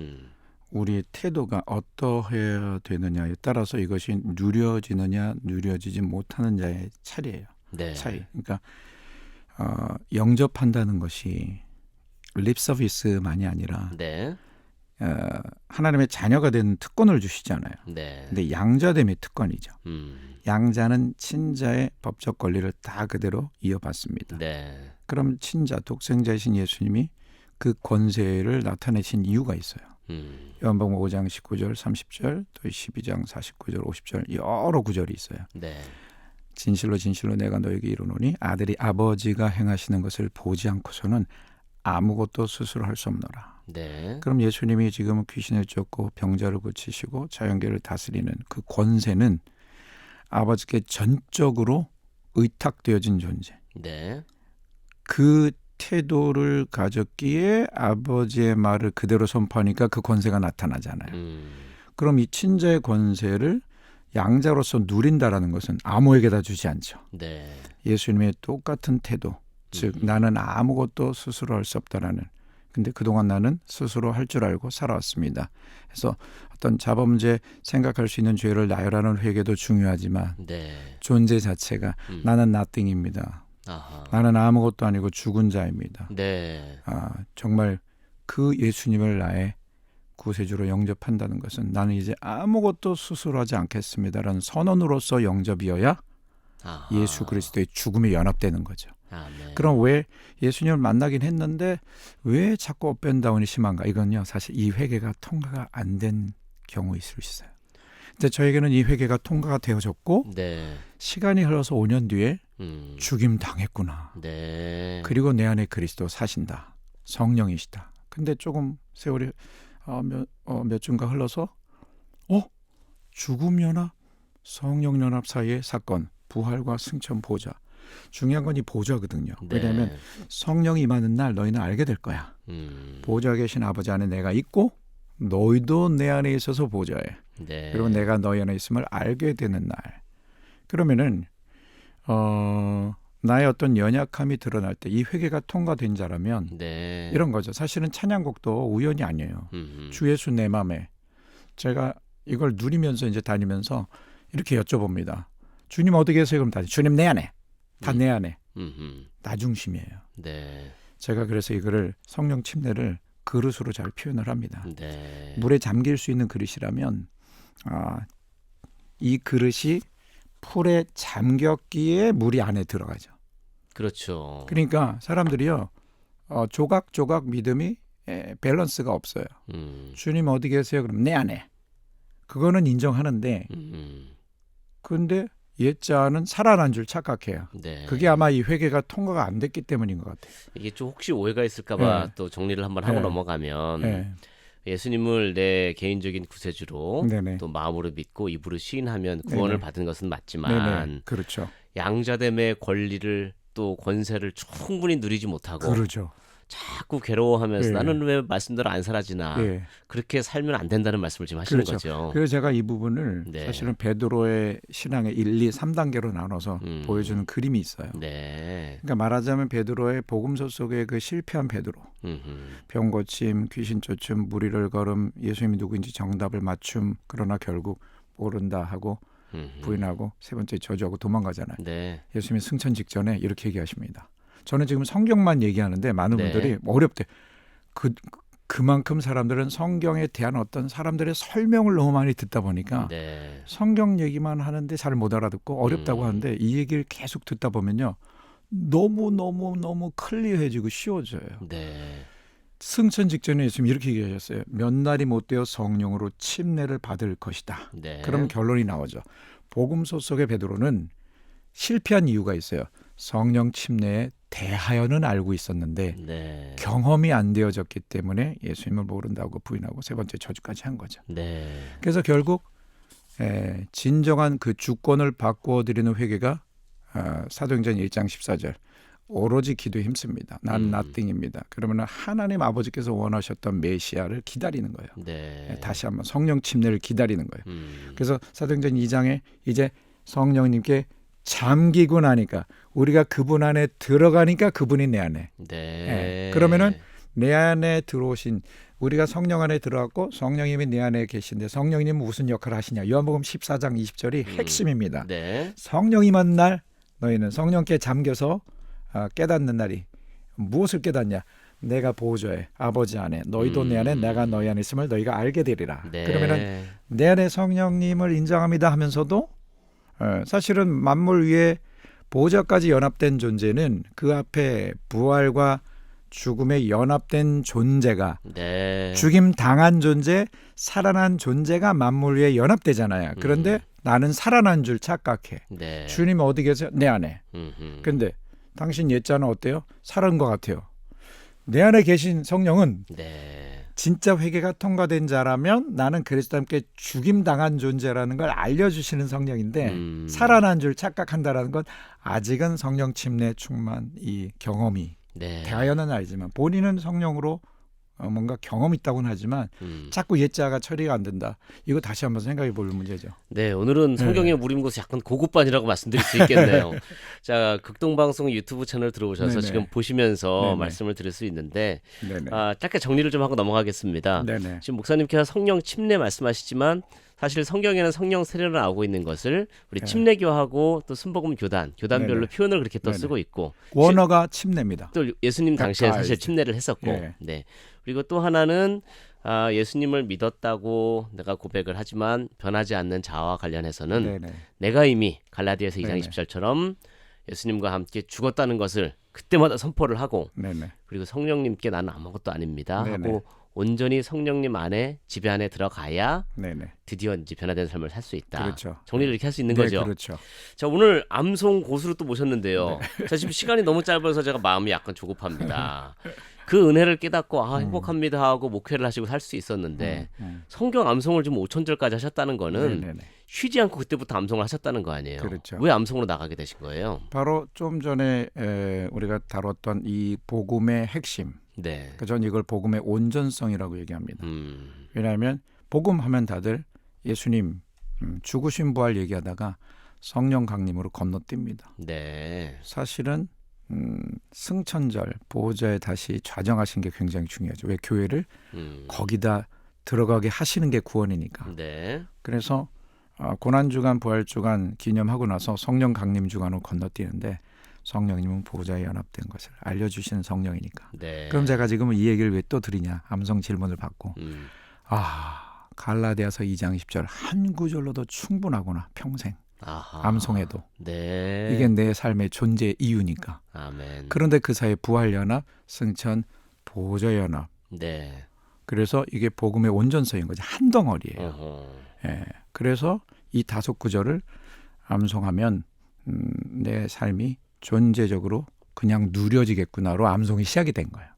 우리의 태도가 어떠해야 되느냐에 따라서 이것이 누려지느냐 누려지지 못하는 자의 차이예요. 네. 차이. 그러니까 영접한다는 것이 립 서비스만이 아니라 네. 하나님의 자녀가 되는 특권을 주시잖아요. 네. 근데 양자됨의 특권이죠. 양자는 친자의 법적 권리를 다 그대로 이어받습니다. 네. 그럼 친자, 독생자이신 예수님이 그 권세를 나타내신 이유가 있어요. 요한복음 5장 19절, 30절, 또 12장 49절, 50절 여러 구절이 있어요. 네. 진실로 진실로 내가 너에게 이르노니 아들이 아버지가 행하시는 것을 보지 않고서는 아무것도 스스로 할 수 없노라. 네. 그럼 예수님이 지금 귀신을 쫓고 병자를 고치시고 자연계를 다스리는 그 권세는 아버지께 전적으로 의탁되어진 존재. 네. 그 태도를 가졌기에 아버지의 말을 그대로 선포하니까 그 권세가 나타나잖아요. 그럼 이 친자의 권세를 양자로서 누린다라는 것은 아무에게다 주지 않죠. 네. 예수님의 똑같은 태도, 즉 나는 아무것도 스스로 할 수 없다라는. 근데 그동안 나는 스스로 할 줄 알고 살아왔습니다. 그래서 어떤 자범죄 생각할 수 있는 죄를 나열하는 회개도 중요하지만 네. 존재 자체가 나는 nothing입니다. 아하. 나는 아무것도 아니고 죽은 자입니다. 네. 정말 그 예수님을 나의 구세주로 영접한다는 것은 나는 이제 아무것도 스스로 하지 않겠습니다라는 선언으로서 영접이어야 아하. 예수 그리스도의 죽음에 연합되는 거죠. 아멘. 그럼 왜 예수님을 만나긴 했는데 왜 자꾸 업앤다운이 심한가? 이건요 사실 이 회개가 통과가 안 된 경우일 수 있어요. 근데 저에게는 이 회개가 통과가 되어졌고 네. 시간이 흘러서 5년 뒤에 죽임 당했구나. 네. 그리고 내 안에 그리스도 사신다. 성령이시다. 근데 조금 세월이 몇 주인가 흘러서 죽음 연합, 성령 연합 사이의 사건, 부활과 승천 보좌. 중요한 건 이 보좌거든요. 네. 왜냐하면 성령이 임하는 날 너희는 알게 될 거야. 보좌에 계신 아버지 안에 내가 있고 너희도 내 안에 있어서 보좌에. 네. 그리고 내가 너희 안에 있음을 알게 되는 날. 그러면은 나의 어떤 연약함이 드러날 때 이 회개가 통과된 자라면 네. 이런 거죠. 사실은 찬양곡도 우연이 아니에요. 주 예수 내 맘에. 제가 이걸 누리면서 이제 다니면서 이렇게 여쭤봅니다. 주님 어디 계세요? 그럼 다 주님 내 안에. 다 내 안에. 나 중심이에요. 네. 제가 그래서 이거를 성령 침례를 그릇으로 잘 표현을 합니다. 네. 물에 잠길 수 있는 그릇이라면 이 그릇이 풀에 잠겼기에 물이 안에 들어가죠. 그렇죠. 그러니까 사람들이요 조각조각 믿음이 밸런스가 없어요. 주님 어디 계세요? 그럼 내 안에. 그거는 인정하는데 근데 옛자는 살아난 줄 착각해요. 네. 그게 아마 이 회개가 통과가 안 됐기 때문인 것 같아요. 이게 좀 혹시 오해가 있을까봐 네. 또 정리를 한번 하고 네. 넘어가면 네. 예수님을 내 개인적인 구세주로 네네. 또 마음으로 믿고 입으로 시인하면 구원을 네네. 받은 것은 맞지만 네네. 그렇죠. 양자됨의 권리를 또 권세를 충분히 누리지 못하고 그렇죠. 자꾸 괴로워하면서 네. 나는 왜 말씀대로 안 살아지나 네. 그렇게 살면 안 된다는 말씀을 지금 하시는 그렇죠. 거죠. 그래서 제가 이 부분을 네. 사실은 베드로의 신앙의 1, 2, 3단계로 나눠서 보여주는 그림이 있어요. 네. 그러니까 말하자면 베드로의 복음서 속의 그 실패한 베드로, 병 고침, 귀신 쫓음, 무리를 걸음, 예수님이 누구인지 정답을 맞춤, 그러나 결국 모른다 하고 부인하고 세 번째 저주하고 도망가잖아요. 네. 예수님이 승천 직전에 이렇게 얘기하십니다. 저는 지금 성경만 얘기하는데 많은 네. 분들이 어렵대. 그만큼 사람들은 성경에 대한 어떤 사람들의 설명을 너무 많이 듣다 보니까 네. 성경 얘기만 하는데 잘 못 알아듣고 어렵다고 하는데 이 얘기를 계속 듣다 보면요. 너무 클리어해지고 쉬워져요. 네. 승천 직전에 예수님 이렇게 얘기하셨어요. 몇 날이 못 되어 성령으로 침례를 받을 것이다. 네. 그럼 결론이 나오죠. 복음서 속의 베드로는 실패한 이유가 있어요. 성령 침례에 대하여는 알고 있었는데 네. 경험이 안 되어졌기 때문에 예수님을 모른다고 부인하고 세 번째 저주까지 한 거죠. 네. 그래서 결국 진정한 그 주권을 바꾸어 드리는 회개가 사도행전 1장 14절 오로지 기도에 힘씁니다. 난 nothing입니다. 그러면 하나님 아버지께서 원하셨던 메시아를 기다리는 거예요. 네. 다시 한번 성령 침례를 기다리는 거예요. 그래서 사도행전 2장에 이제 성령님께 잠기고 나니까 우리가 그분 안에 들어가니까 그분이 내 안에. 네. 그러면은 내 안에 들어오신 우리가 성령 안에 들어갔고 성령님이 내 안에 계신데 성령님은 무슨 역할을 하시냐? 요한복음 14장 20절이 핵심입니다. 네. 성령이 임한 날 너희는 성령께 잠겨서 깨닫는 날이 무엇을 깨닫냐? 내가 보호자에 아버지 안에 너희도 내 안에 내가 너희 안에 있음을 너희가 알게 되리라. 네. 그러면은 내 안에 성령님을 인정합니다 하면서도 사실은 만물 위에 보호자까지 연합된 존재는 그 앞에 부활과 죽음에 연합된 존재가 네. 죽임 당한 존재, 살아난 존재가 만물 위에 연합되잖아요. 그런데 나는 살아난 줄 착각해. 네. 주님 어디 계세요? 내 안에. 근데 당신 옛자는 어때요? 살아난 것 같아요. 내 안에 계신 성령은 네. 진짜 회개가 통과된 자라면 나는 그리스도와 함께 죽임당한 존재라는 걸 알려주시는 성령인데 살아난 줄 착각한다라는 건 아직은 성령 침례 충만 이 경험이 네. 대하여는 알지만 본인은 성령으로 뭔가 경험 있다고는 하지만 자꾸 옛자가 처리가 안 된다. 이거 다시 한번 생각해 볼 문제죠. 네, 오늘은 성경의 무림고수 약간 고급반이라고 말씀드릴 수 있겠네요. 자, 극동방송 유튜브 채널 들어오셔서 네네. 지금 보시면서 네네. 말씀을 드릴 수 있는데 네네. 짧게 정리를 좀 하고 넘어가겠습니다. 네네. 지금 목사님께서 성령 침례 말씀하시지만 사실 성경에는 성령 세례로 나오고 있는 것을 우리 네. 침례교하고 또 순복음 교단별로 네네. 표현을 그렇게 또 네네. 쓰고 있고 원어가 침례입니다. 또 예수님 당시에 다 사실 알죠. 침례를 했었고 예. 네. 그리고 또 하나는 예수님을 믿었다고 내가 고백을 하지만 변하지 않는 자와 관련해서는 네네. 내가 이미 갈라디아서 2장 네네. 20절처럼 예수님과 함께 죽었다는 것을 그때마다 선포를 하고 네네. 그리고 성령님께 나는 아무것도 아닙니다 네네. 하고 온전히 성령님 안에 지배 안에 들어가야 네네. 드디어 이제 변화된 삶을 살 수 있다. 그렇죠. 정리를 이렇게 할 수 있는 네, 거죠. 그렇죠. 자, 오늘 암송 고수를 또 모셨는데요. 자, 지금 시간이 너무 짧아서 제가 마음이 약간 조급합니다. 그 은혜를 깨닫고 행복합니다 하고 목회를 하시고 살 수 있었는데 성경 암송을 좀 5,000절까지 하셨다는 거는 네네네. 쉬지 않고 그때부터 암송을 하셨다는 거 아니에요. 그렇죠. 왜 암송으로 나가게 되신 거예요? 바로 좀 전에 우리가 다뤘던 이 복음의 핵심. 네. 그러니까 저는 이걸 복음의 온전성이라고 얘기합니다. 왜냐하면 복음하면 다들 예수님 죽으신 부활 얘기하다가 성령 강림으로 건너뜁니다. 네. 사실은 승천절 보호자에 다시 좌정하신 게 굉장히 중요하죠. 왜 교회를 거기다 들어가게 하시는 게 구원이니까. 네. 그래서 고난주간 부활주간 기념하고 나서 성령 강림 주간으로 건너뛰는데 성령님은 보호자에 연합된 것을 알려주시는 성령이니까. 네. 그럼 제가 지금 이 얘기를 왜 또 드리냐. 암송 질문을 받고 갈라디아서 2장 10절 한 구절로도 충분하구나. 평생. 아하. 암송해도. 네. 이게 내 삶의 존재 이유니까. 아멘. 그런데 그 사이에 부활연합, 승천, 보호자연합. 네. 그래서 이게 복음의 온전성인 거죠. 한 덩어리예요. 예. 그래서 이 5구절을 암송하면 내 삶이 존재적으로 그냥 누려지겠구나로 암송이 시작이 된 거예요.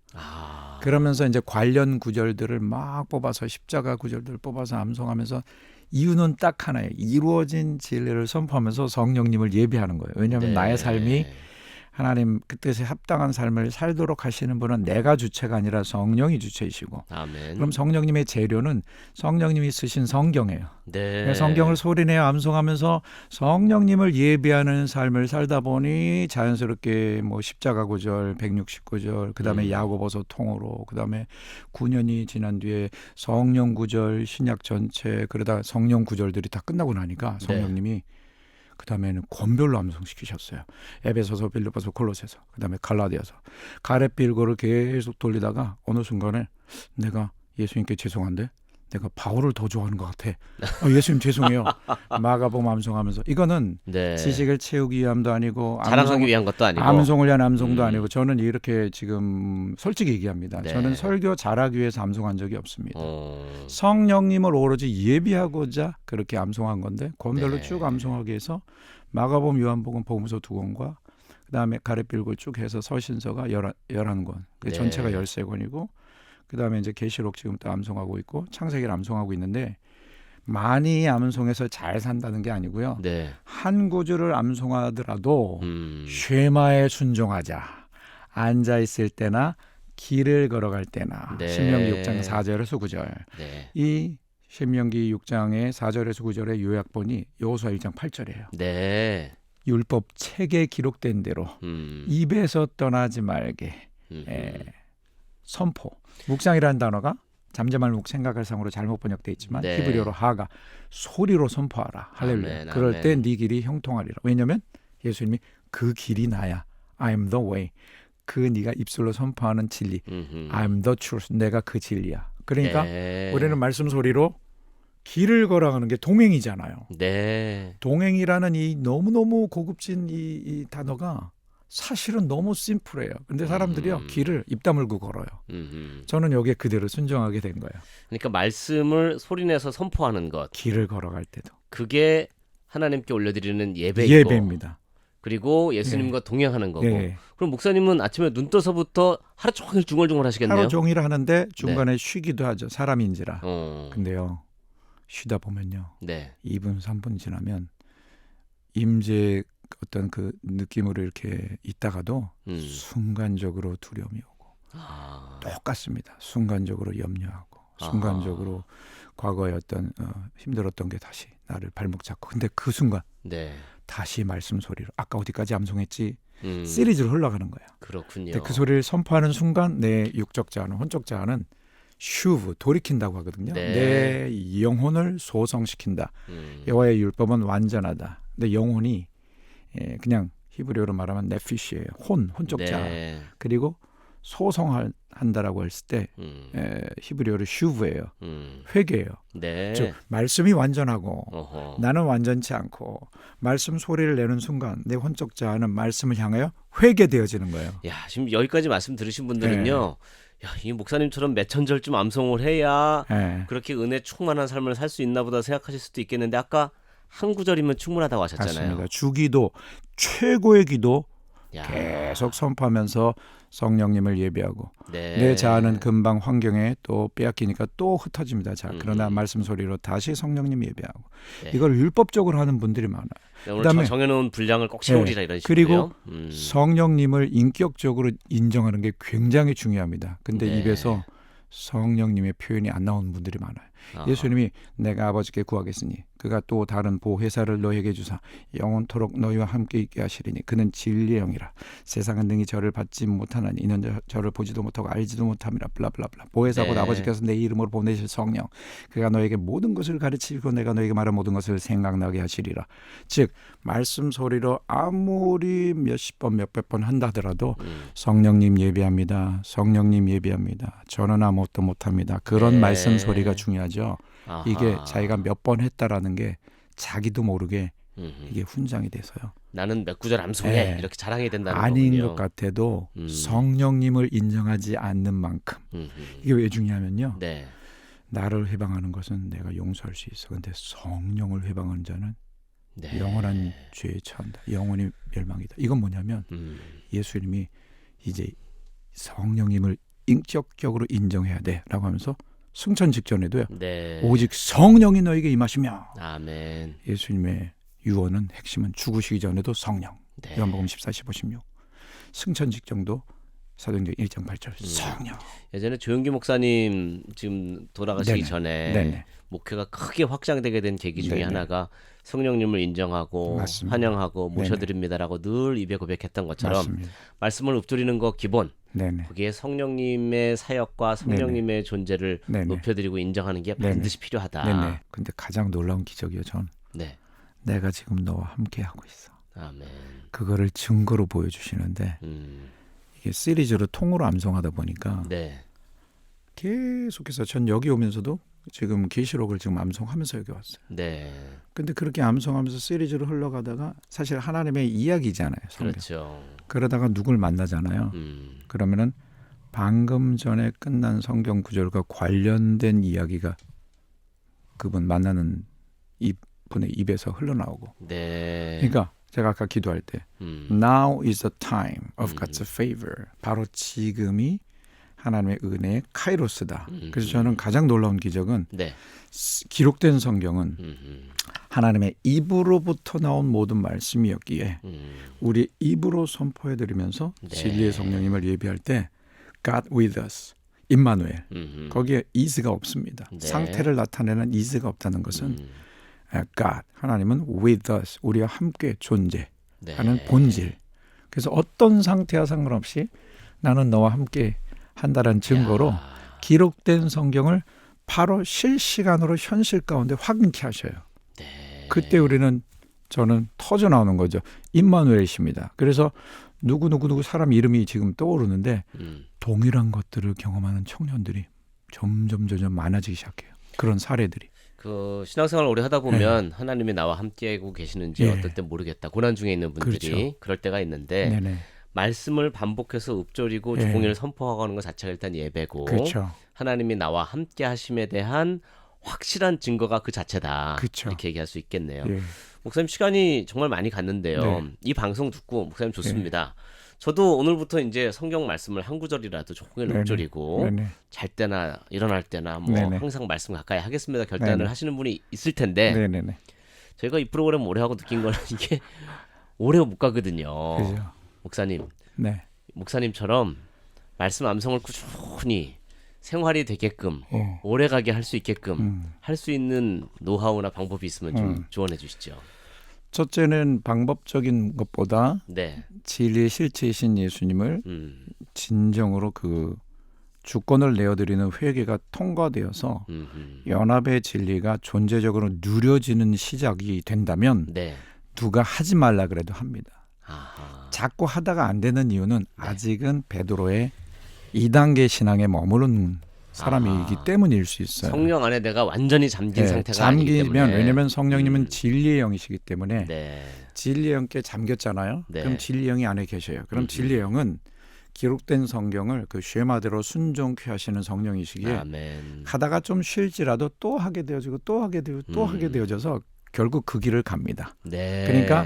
그러면서 이제 관련 구절들을 막 뽑아서 십자가 구절들을 뽑아서 암송하면서 이유는 딱 하나예요. 이루어진 진리를 선포하면서 성령님을 예배하는 거예요. 왜냐하면 네. 나의 삶이 하나님 그 뜻에 합당한 삶을 살도록 하시는 분은 내가 주체가 아니라 성령이 주체이시고 아멘. 그럼 성령님의 재료는 성령님이 쓰신 성경이에요. 네. 성경을 소리내어 암송하면서 성령님을 예배하는 삶을 살다 보니 자연스럽게 뭐 십자가 구절 169절 그다음에 야고보서 통으로 그다음에 9년이 지난 뒤에 성령 구절 신약 전체 그러다 성령 구절들이 다 끝나고 나니까 성령님이 그다음에는 권별로 암송시키셨어요. 에베소서, 빌립보서, 골로새서, 그다음에 갈라디아서. 가렛빌고를 계속 돌리다가 어느 순간에 내가 예수님께 죄송한데 내가 바울을 더 좋아하는 것 같아. 예수님 죄송해요. 마가복음 암송하면서 이거는 지식을 채우기 위함도 아니고 자랑하기 위한 것도 아니고 암송을 위한 암송도 아니고 저는 이렇게 지금 솔직히 얘기합니다. 네. 저는 설교 잘하기 위해서 암송한 적이 없습니다. 성령님을 오로지 예비하고자 그렇게 암송한 건데 권별로 쭉 암송하기 위해서 마가복음, 요한복음, 복음서 2권과 그다음에 가렛빌고를 쭉 해서 서신서가 11권. 전체가 13권이고 그다음에 이제 계시록 지금 또 암송하고 있고 창세기를 암송하고 있는데 많이 암송해서 잘 산다는 게 아니고요. 한 구절을 암송하더라도 쉐마에 순종하자. 앉아 있을 때나 길을 걸어갈 때나 신명기 6장 4절에서 9절. 이 신명기 6장의 4절에서 9절의 요약본이 여호수아 1장 8절이에요. 율법 책에 기록된 대로 입에서 떠나지 말게. 선포. 묵상이라는 단어가 잠잠할 묵 생각할 상으로 잘못 번역돼 있지만 히브리어로 하가 소리로 선포하라. 할렐루야. 아멘, 그럴 아멘. 때 네 길이 형통하리라. 왜냐하면 예수님이 그 길이 나야. I am the way. 그 네가 입술로 선포하는 진리. I am the truth. 내가 그 진리야. 그러니까 우리는 말씀 소리로 길을 걸어가는 게 동행이잖아요. 동행이라는 이 너무너무 고급진 이 단어가 사실은 너무 심플해요. 근데 사람들이요 길을 입 다물고 걸어요. 저는 여기에 그대로 순종하게 된 거예요. 그러니까 말씀을 소리내서 선포하는 것. 길을 걸어갈 때도. 그게 하나님께 올려드리는 예배이고. 예배입니다. 그리고 예수님과 동행하는 거고. 그럼 목사님은 아침에 눈 떠서부터 하루 종일 중얼중얼 하시겠네요. 하루 종일 하는데 중간에 쉬기도 하죠. 사람인지라. 근데요 쉬다 보면요 2분 3분 지나면 임재 어떤 그 느낌으로 이렇게 있다가도 순간적으로 두려움이 오고 똑같습니다. 순간적으로 염려하고 순간적으로 과거의 어떤 힘들었던 게 다시 나를 발목 잡고 근데 그 순간 네. 다시 말씀 소리로 아까 어디까지 암송했지 시리즈로 흘러가는 거야. 그렇군요. 근데 그 소리를 선포하는 순간 내 육적 자아는 혼적 자아는 슈브 돌이킨다고 하거든요. 네. 내 영혼을 소성시킨다. 여호와의 율법은 완전하다. 근데 영혼이 그냥 히브리어로 말하면 네피시예요. 혼적 네. 자아. 그리고 소성한다라고 했을 때 히브리어로 슈브예요. 회개예요. 네. 즉 말씀이 완전하고 어허. 나는 완전치 않고 말씀 소리를 내는 순간 내 혼적 자아는 말씀을 향하여 회개되어지는 거예요. 야, 지금 여기까지 말씀 들으신 분들은요. 야, 이 목사님처럼 몇천 절쯤 암송을 해야 네. 그렇게 은혜 충만한 삶을 살 수 있나 보다 생각하실 수도 있겠는데 아까 한 구절이면 충분하다고 하셨잖아요. 맞습니다. 주기도 최고의 기도 야. 계속 선포하면서 성령님을 예배하고 네. 내 자아는 금방 환경에 또 빼앗기니까 또 흩어집니다. 자, 그러나 말씀 소리로 다시 성령님 예배하고 네. 이걸 율법적으로 하는 분들이 많아요. 네, 오늘 그다음에 정해놓은 분량을 꼭 채우리라 이런 식으로요. 그리고 성령님을 인격적으로 인정하는 게 굉장히 중요합니다. 근데 네. 입에서 성령님의 표현이 안 나오는 분들이 많아요. 예수님이 내가 아버지께 구하겠으니 그가 또 다른 보혜사를 너에게 주사 영원토록 너희와 함께 있게 하시리니 그는 진리의 영이라 세상은 능히 저를 받지 못하나니 이는 저를 보지도 못하고 알지도 못함이라 블라블라블라 보혜사고 네. 아버지께서 내 이름으로 보내실 성령 그가 너에게 모든 것을 가르치고 내가 너에게 말한 모든 것을 생각나게 하시리라. 즉 말씀 소리로 아무리 몇십 번 몇백 번 한다더라도 성령님 예배합니다. 성령님 예배합니다. 저는 아무것도 못합니다. 그런 네. 말씀 소리가 중요하죠. 아하. 이게 자기가 몇 번 했다라는 게 자기도 모르게 이게 훈장이 돼서요. 나는 몇 구절 암송해 네. 이렇게 자랑이 된다는 아닌 거군요. 것 같아도 성령님을 인정하지 않는 만큼 이게 왜 중요하면요. 네. 나를 해방하는 것은 내가 용서할 수 있어. 근데 성령을 해방하는 자는 네. 영원한 죄에 처한다. 영원히 멸망이다. 이건 뭐냐면 예수님이 이제 성령님을 인격적으로 인정해야 돼라고 하면서 승천 직전에도요. 네. 오직 성령이 너에게 임하시며 아멘. 예수님의 유언은 핵심은 죽으시기 전에도 성령. 네. 요한복음 14, 15, 16. 승천 직전도 사도행전 1장 8절 성령. 예전에 조용기 목사님 지금 돌아가시기 네네. 전에 네네. 목회가 크게 확장되게 된 계기 중에 네네. 하나가 성령님을 인정하고 맞습니다. 환영하고 네네. 모셔드립니다라고 늘 입에 고백했던 것처럼 맞습니다. 말씀을 읊조리는 거 기본 네네. 거기에 성령님의 사역과 성령님의 존재를 네네. 높여드리고 인정하는 게 네네. 반드시 필요하다. 네네. 근데 가장 놀라운 기적이요. 전 네. 내가 지금 너와 함께 하고 있어. 아멘. 그거를 증거로 보여주시는데 이게 시리즈로 통으로 암송하다 보니까 네. 계속해서 전 여기 오면서도 지금 계시록을 지금 암송하면서 여기 왔어요. 네. 근데 그렇게 암송하면서 시리즈로 흘러가다가 사실 하나님의 이야기잖아요. 성경. 그렇죠. 그러다가 누굴 만나잖아요. 그러면은 방금 전에 끝난 성경 구절과 관련된 이야기가 그분 만나는 이분의 입에서 흘러나오고. 네. 그러니까 제가 아까 기도할 때 Now is the time of God's favor. 바로 지금이 하나님의 은혜의 카이로스다. 그래서 저는 가장 놀라운 기적은 네. 기록된 성경은 하나님의 입으로부터 나온 모든 말씀이었기에 우리 입으로 선포해드리면서 네. 진리의 성령님을 예비할 때 God with us, 임마누엘. 거기에 is가 없습니다. 네. 상태를 나타내는 is가 없다는 것은 God, 하나님은 with us, 우리와 함께 존재하는 네. 본질. 그래서 어떤 상태와 상관없이 나는 너와 함께 한다는 증거로 기록된 성경을 바로 실시간으로 현실 가운데 확인케 하셔요. 네. 그때 우리는 저는 터져 나오는 거죠. 임마누엘이십니다. 그래서 누구 사람 이름이 지금 떠오르는데 동일한 것들을 경험하는 청년들이 점점 많아지기 시작해요. 그런 사례들이. 그 신앙생활 오래 하다 보면 하나님이 나와 함께하고 계시는지 예. 어떨 때 모르겠다. 고난 중에 있는 분들이 그렇죠. 그럴 때가 있는데 네네. 말씀을 반복해서 읊조리고 예. 종일 선포하고 하는 것 자체가 일단 예배고 그렇죠. 하나님이 나와 함께 하심에 대한 확실한 증거가 그 자체다. 그렇죠. 이렇게 얘기할 수 있겠네요. 예. 목사님 시간이 정말 많이 갔는데요. 네. 이 방송 듣고 목사님 좋습니다. 저도 오늘부터 이제 성경 말씀을 한 구절이라도 종일 네네. 읊조리고 네네. 잘 때나 일어날 때나 뭐 네네. 항상 말씀 가까이 하겠습니다 결단을 네네. 하시는 분이 있을 텐데 네네네. 저희가 이 프로그램 오래 하고 느낀 거는 이게 오래 못 가거든요. 그죠. 목사님, 네. 목사님처럼 말씀 암송을 꾸준히 생활이 되게끔 오래 가게 할 수 있게끔 할 수 있는 노하우나 방법이 있으면 좀 조언해 주시죠. 첫째는 방법적인 것보다 네. 진리의 실체이신 예수님을 진정으로 그 주권을 내어드리는 회개가 통과되어서 연합의 진리가 존재적으로 누려지는 시작이 된다면 네. 누가 하지 말라 그래도 합니다. 아하. 자꾸 하다가 안 되는 이유는 아직은 베드로의 2단계 신앙에 머무른 사람이기 때문일 수 있어요. 성령 안에 내가 완전히 잠긴 상태가 아니기 때문에. 왜냐하면 성령님은 진리의 영이시기 때문에 네. 진리의 영께 잠겼잖아요. 네. 그럼 진리의 영이 안에 계셔요. 그럼 진리의 영은 기록된 성경을 그 쉐마대로 순종케 하시는 성령이시기에 아멘. 하다가 좀 쉴지라도 또 하게 되어지고 또 하게 되고 또 하게 되어져서 결국 그 길을 갑니다. 네. 그러니까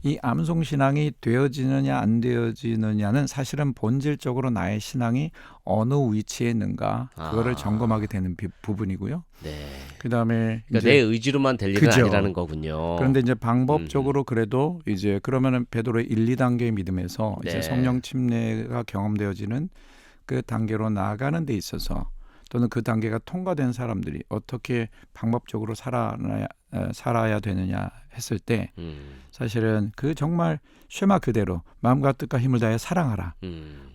이 암송 신앙이 되어지느냐 안 되어지느냐는 사실은 본질적으로 나의 신앙이 어느 위치에 있는가 그거를 점검하게 되는 부분이고요. 네. 그다음에 그러니까 내 의지로만 될 일은 그죠. 아니라는 거군요. 그런데 이제 방법적으로 그래도 이제 그러면은 베드로의 1, 2단계의 믿음에서 네. 이제 성령 침례가 경험되어지는 그 단계로 나아가는 데 있어서 또는 그 단계가 통과된 사람들이 어떻게 방법적으로 살아야 되느냐 했을 때 사실은 그 정말 쉐마 그대로 마음과 뜻과 힘을 다해 사랑하라.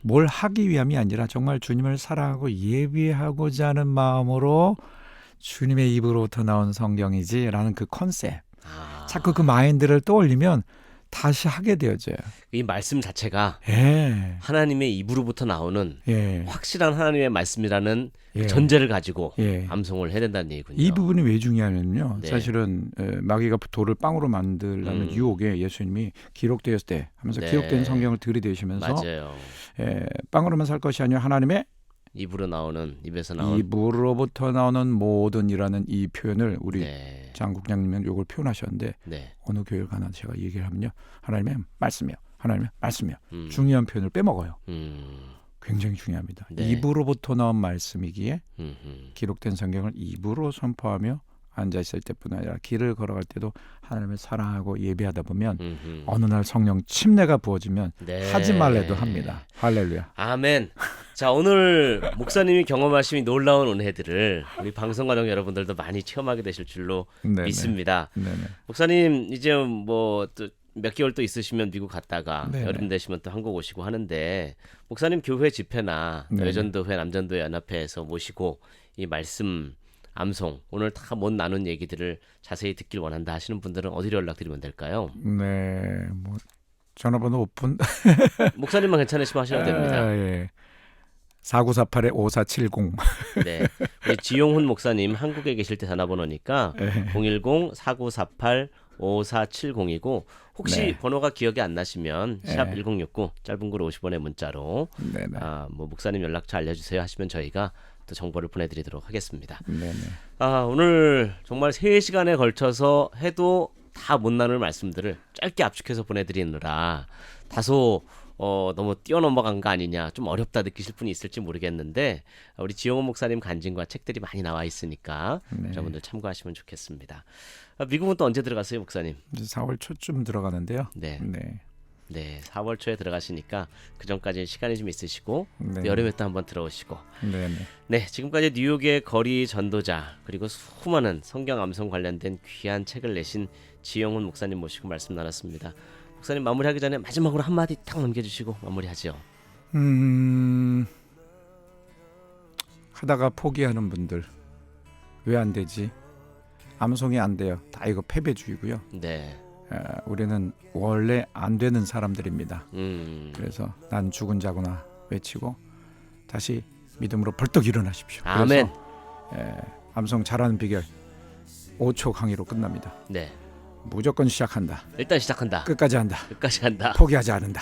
뭘 하기 위함이 아니라 정말 주님을 사랑하고 예비하고자 하는 마음으로 주님의 입으로부터 나온 성경이지라는 그 컨셉. 자꾸 그 마인드를 떠올리면 다시 하게 되어져요. 이 말씀 자체가 예. 하나님의 입으로부터 나오는 예. 확실한 하나님의 말씀이라는 예. 전제를 가지고 예. 암송을 해야 된다는 얘기군요. 이 부분이 왜 중요하냐면요. 네. 사실은 마귀가 돌을 빵으로 만들라는 유혹에 예수님이 기록되었을 때 하면서 네. 기록된 성경을 들이대시면서 맞아요. 빵으로만 살 것이 아니라 하나님의 입으로 나오는 입에서 나오는 입으로부터 나오는 모든이라는 이 표현을 우리 네. 장 국장님은 이걸 표현하셨는데 네. 어느 교회를 가나 제가 얘기를 하면요. 하나님의 말씀이요. 하나님의 말씀이요. 중요한 표현을 빼먹어요. 굉장히 중요합니다. 네. 입으로부터 나온 말씀이기에 기록된 성경을 입으로 선포하며 앉아있을 때뿐 아니라 길을 걸어갈 때도 하나님을 사랑하고 예배하다 보면 어느 날 성령 침례가 부어지면 네. 하지 말래도 합니다. 할렐루야. 아멘. 자, 오늘 목사님이 경험하신 이 놀라운 은혜들을 우리 방송가족 여러분들도 많이 체험하게 되실 줄로 네네. 믿습니다. 네네. 목사님 이제 뭐 또 몇 개월 또 있으시면 미국 갔다가 네네. 여름 되시면 또 한국 오시고 하는데 목사님 교회 집회나 네네. 여전도회 남전도회 연합회에서 모시고 이 말씀 암송 오늘 다 못 나눈 얘기들을 자세히 듣길 원한다 하시는 분들은 어디로 연락드리면 될까요? 네, 뭐 전화번호 오픈. 목사님만 괜찮으시면 하셔도 됩니다. 예. 4948-5470. 네, 우리 지용훈 목사님 한국에 계실 때 전화번호니까 010-4948-5470이고 혹시 네. 번호가 기억이 안 나시면 네. 샵 1069 짧은 글 50원의 문자로 네네. 뭐 목사님 연락처 알려주세요 하시면 저희가 또 정보를 보내드리도록 하겠습니다. 네네. 오늘 정말 3시간에 걸쳐서 해도 다 못 나눌 말씀들을 짧게 압축해서 보내드리느라 다소 너무 뛰어넘어간 거 아니냐 좀 어렵다 느끼실 분이 있을지 모르겠는데 우리 지용훈 목사님 간증과 책들이 많이 나와 있으니까 네. 여러분들 참고하시면 좋겠습니다. 미국은 또 언제 들어갔어요 목사님? 이제 4월 초쯤 들어가는데요. 네. 네. 네, 4월 초에 들어가시니까 그 전까지 시간이 좀 있으시고 네. 또 여름에 또 한번 들어오시고 네네. 네, 지금까지 뉴욕의 거리 전도자 그리고 수많은 성경 암송 관련된 귀한 책을 내신 지용훈 목사님 모시고 말씀 나눴습니다. 목사님 마무리하기 전에 마지막으로 한마디 딱 남겨주시고 마무리하죠. 하다가 포기하는 분들 왜 안 되지? 암송이 안 돼요. 다 이거 패배주의고요. 네, 우리는 원래 안 되는 사람들입니다. 그래서 그래서 난 죽은 자구나 외치고 다시 믿음으로 벌떡 일어나십시오. 아멘. 그래서 암송 잘하는 비결 5초 강의로 끝납니다. 네, 무조건 시작한다. 일단 시작한다. 끝까지 한다. 끝까지 간다. 포기하지 않는다.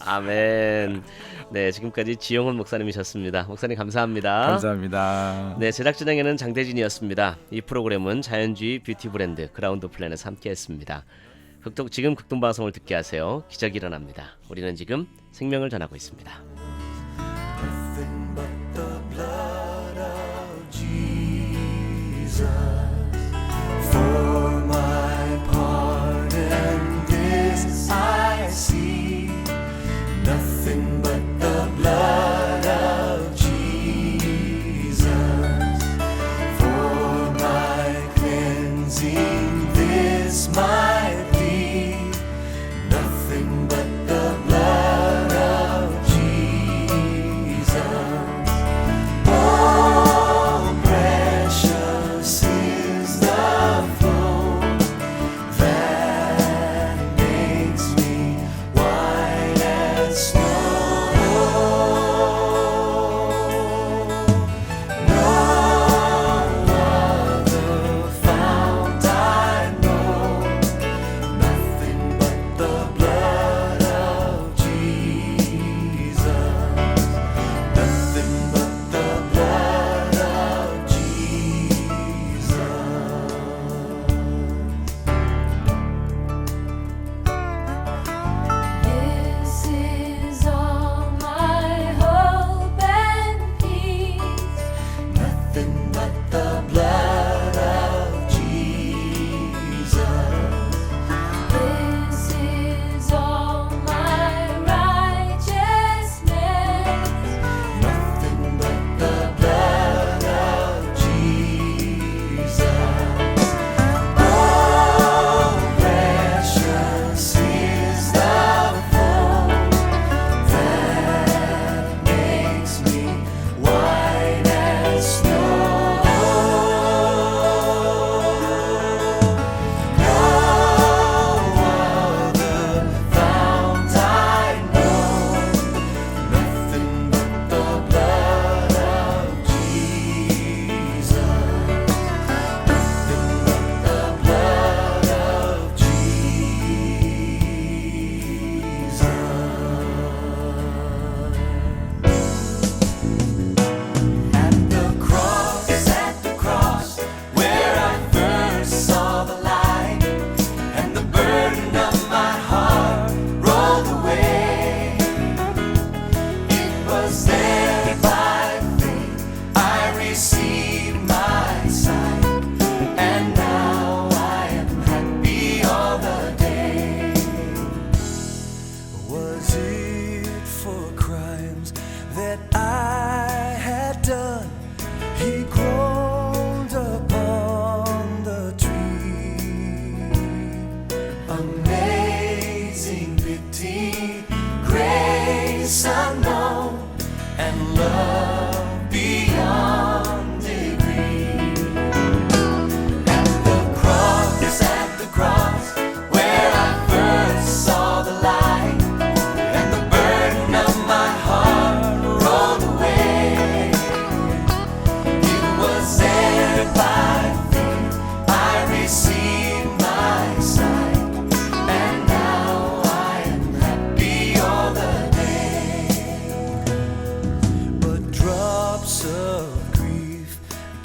아멘. 네, 지금까지 지용훈 목사님이셨습니다. 목사님 감사합니다. 감사합니다. 네, 제작 진행에는 장대진이었습니다. 이 프로그램은 자연주의 뷰티 브랜드 그라운드 플랜에서 함께했습니다. 지금 극동방송을 듣게 하세요. 기적이 일어납니다. 우리는 지금 생명을 전하고 있습니다. Nothing but the blood of Jesus for my pardon.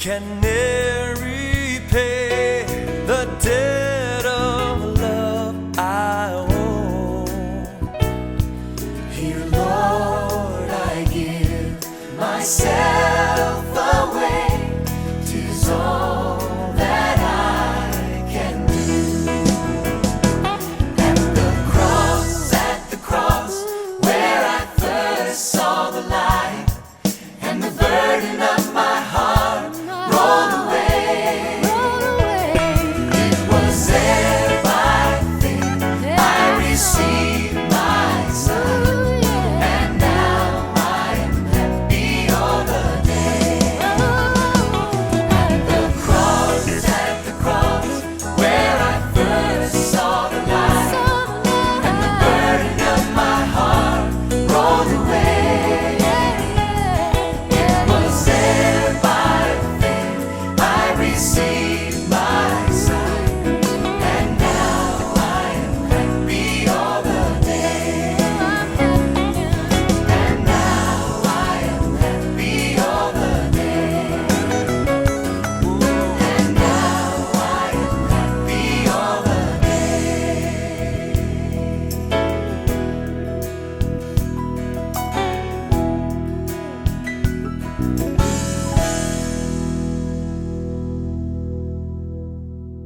can ne'er repay.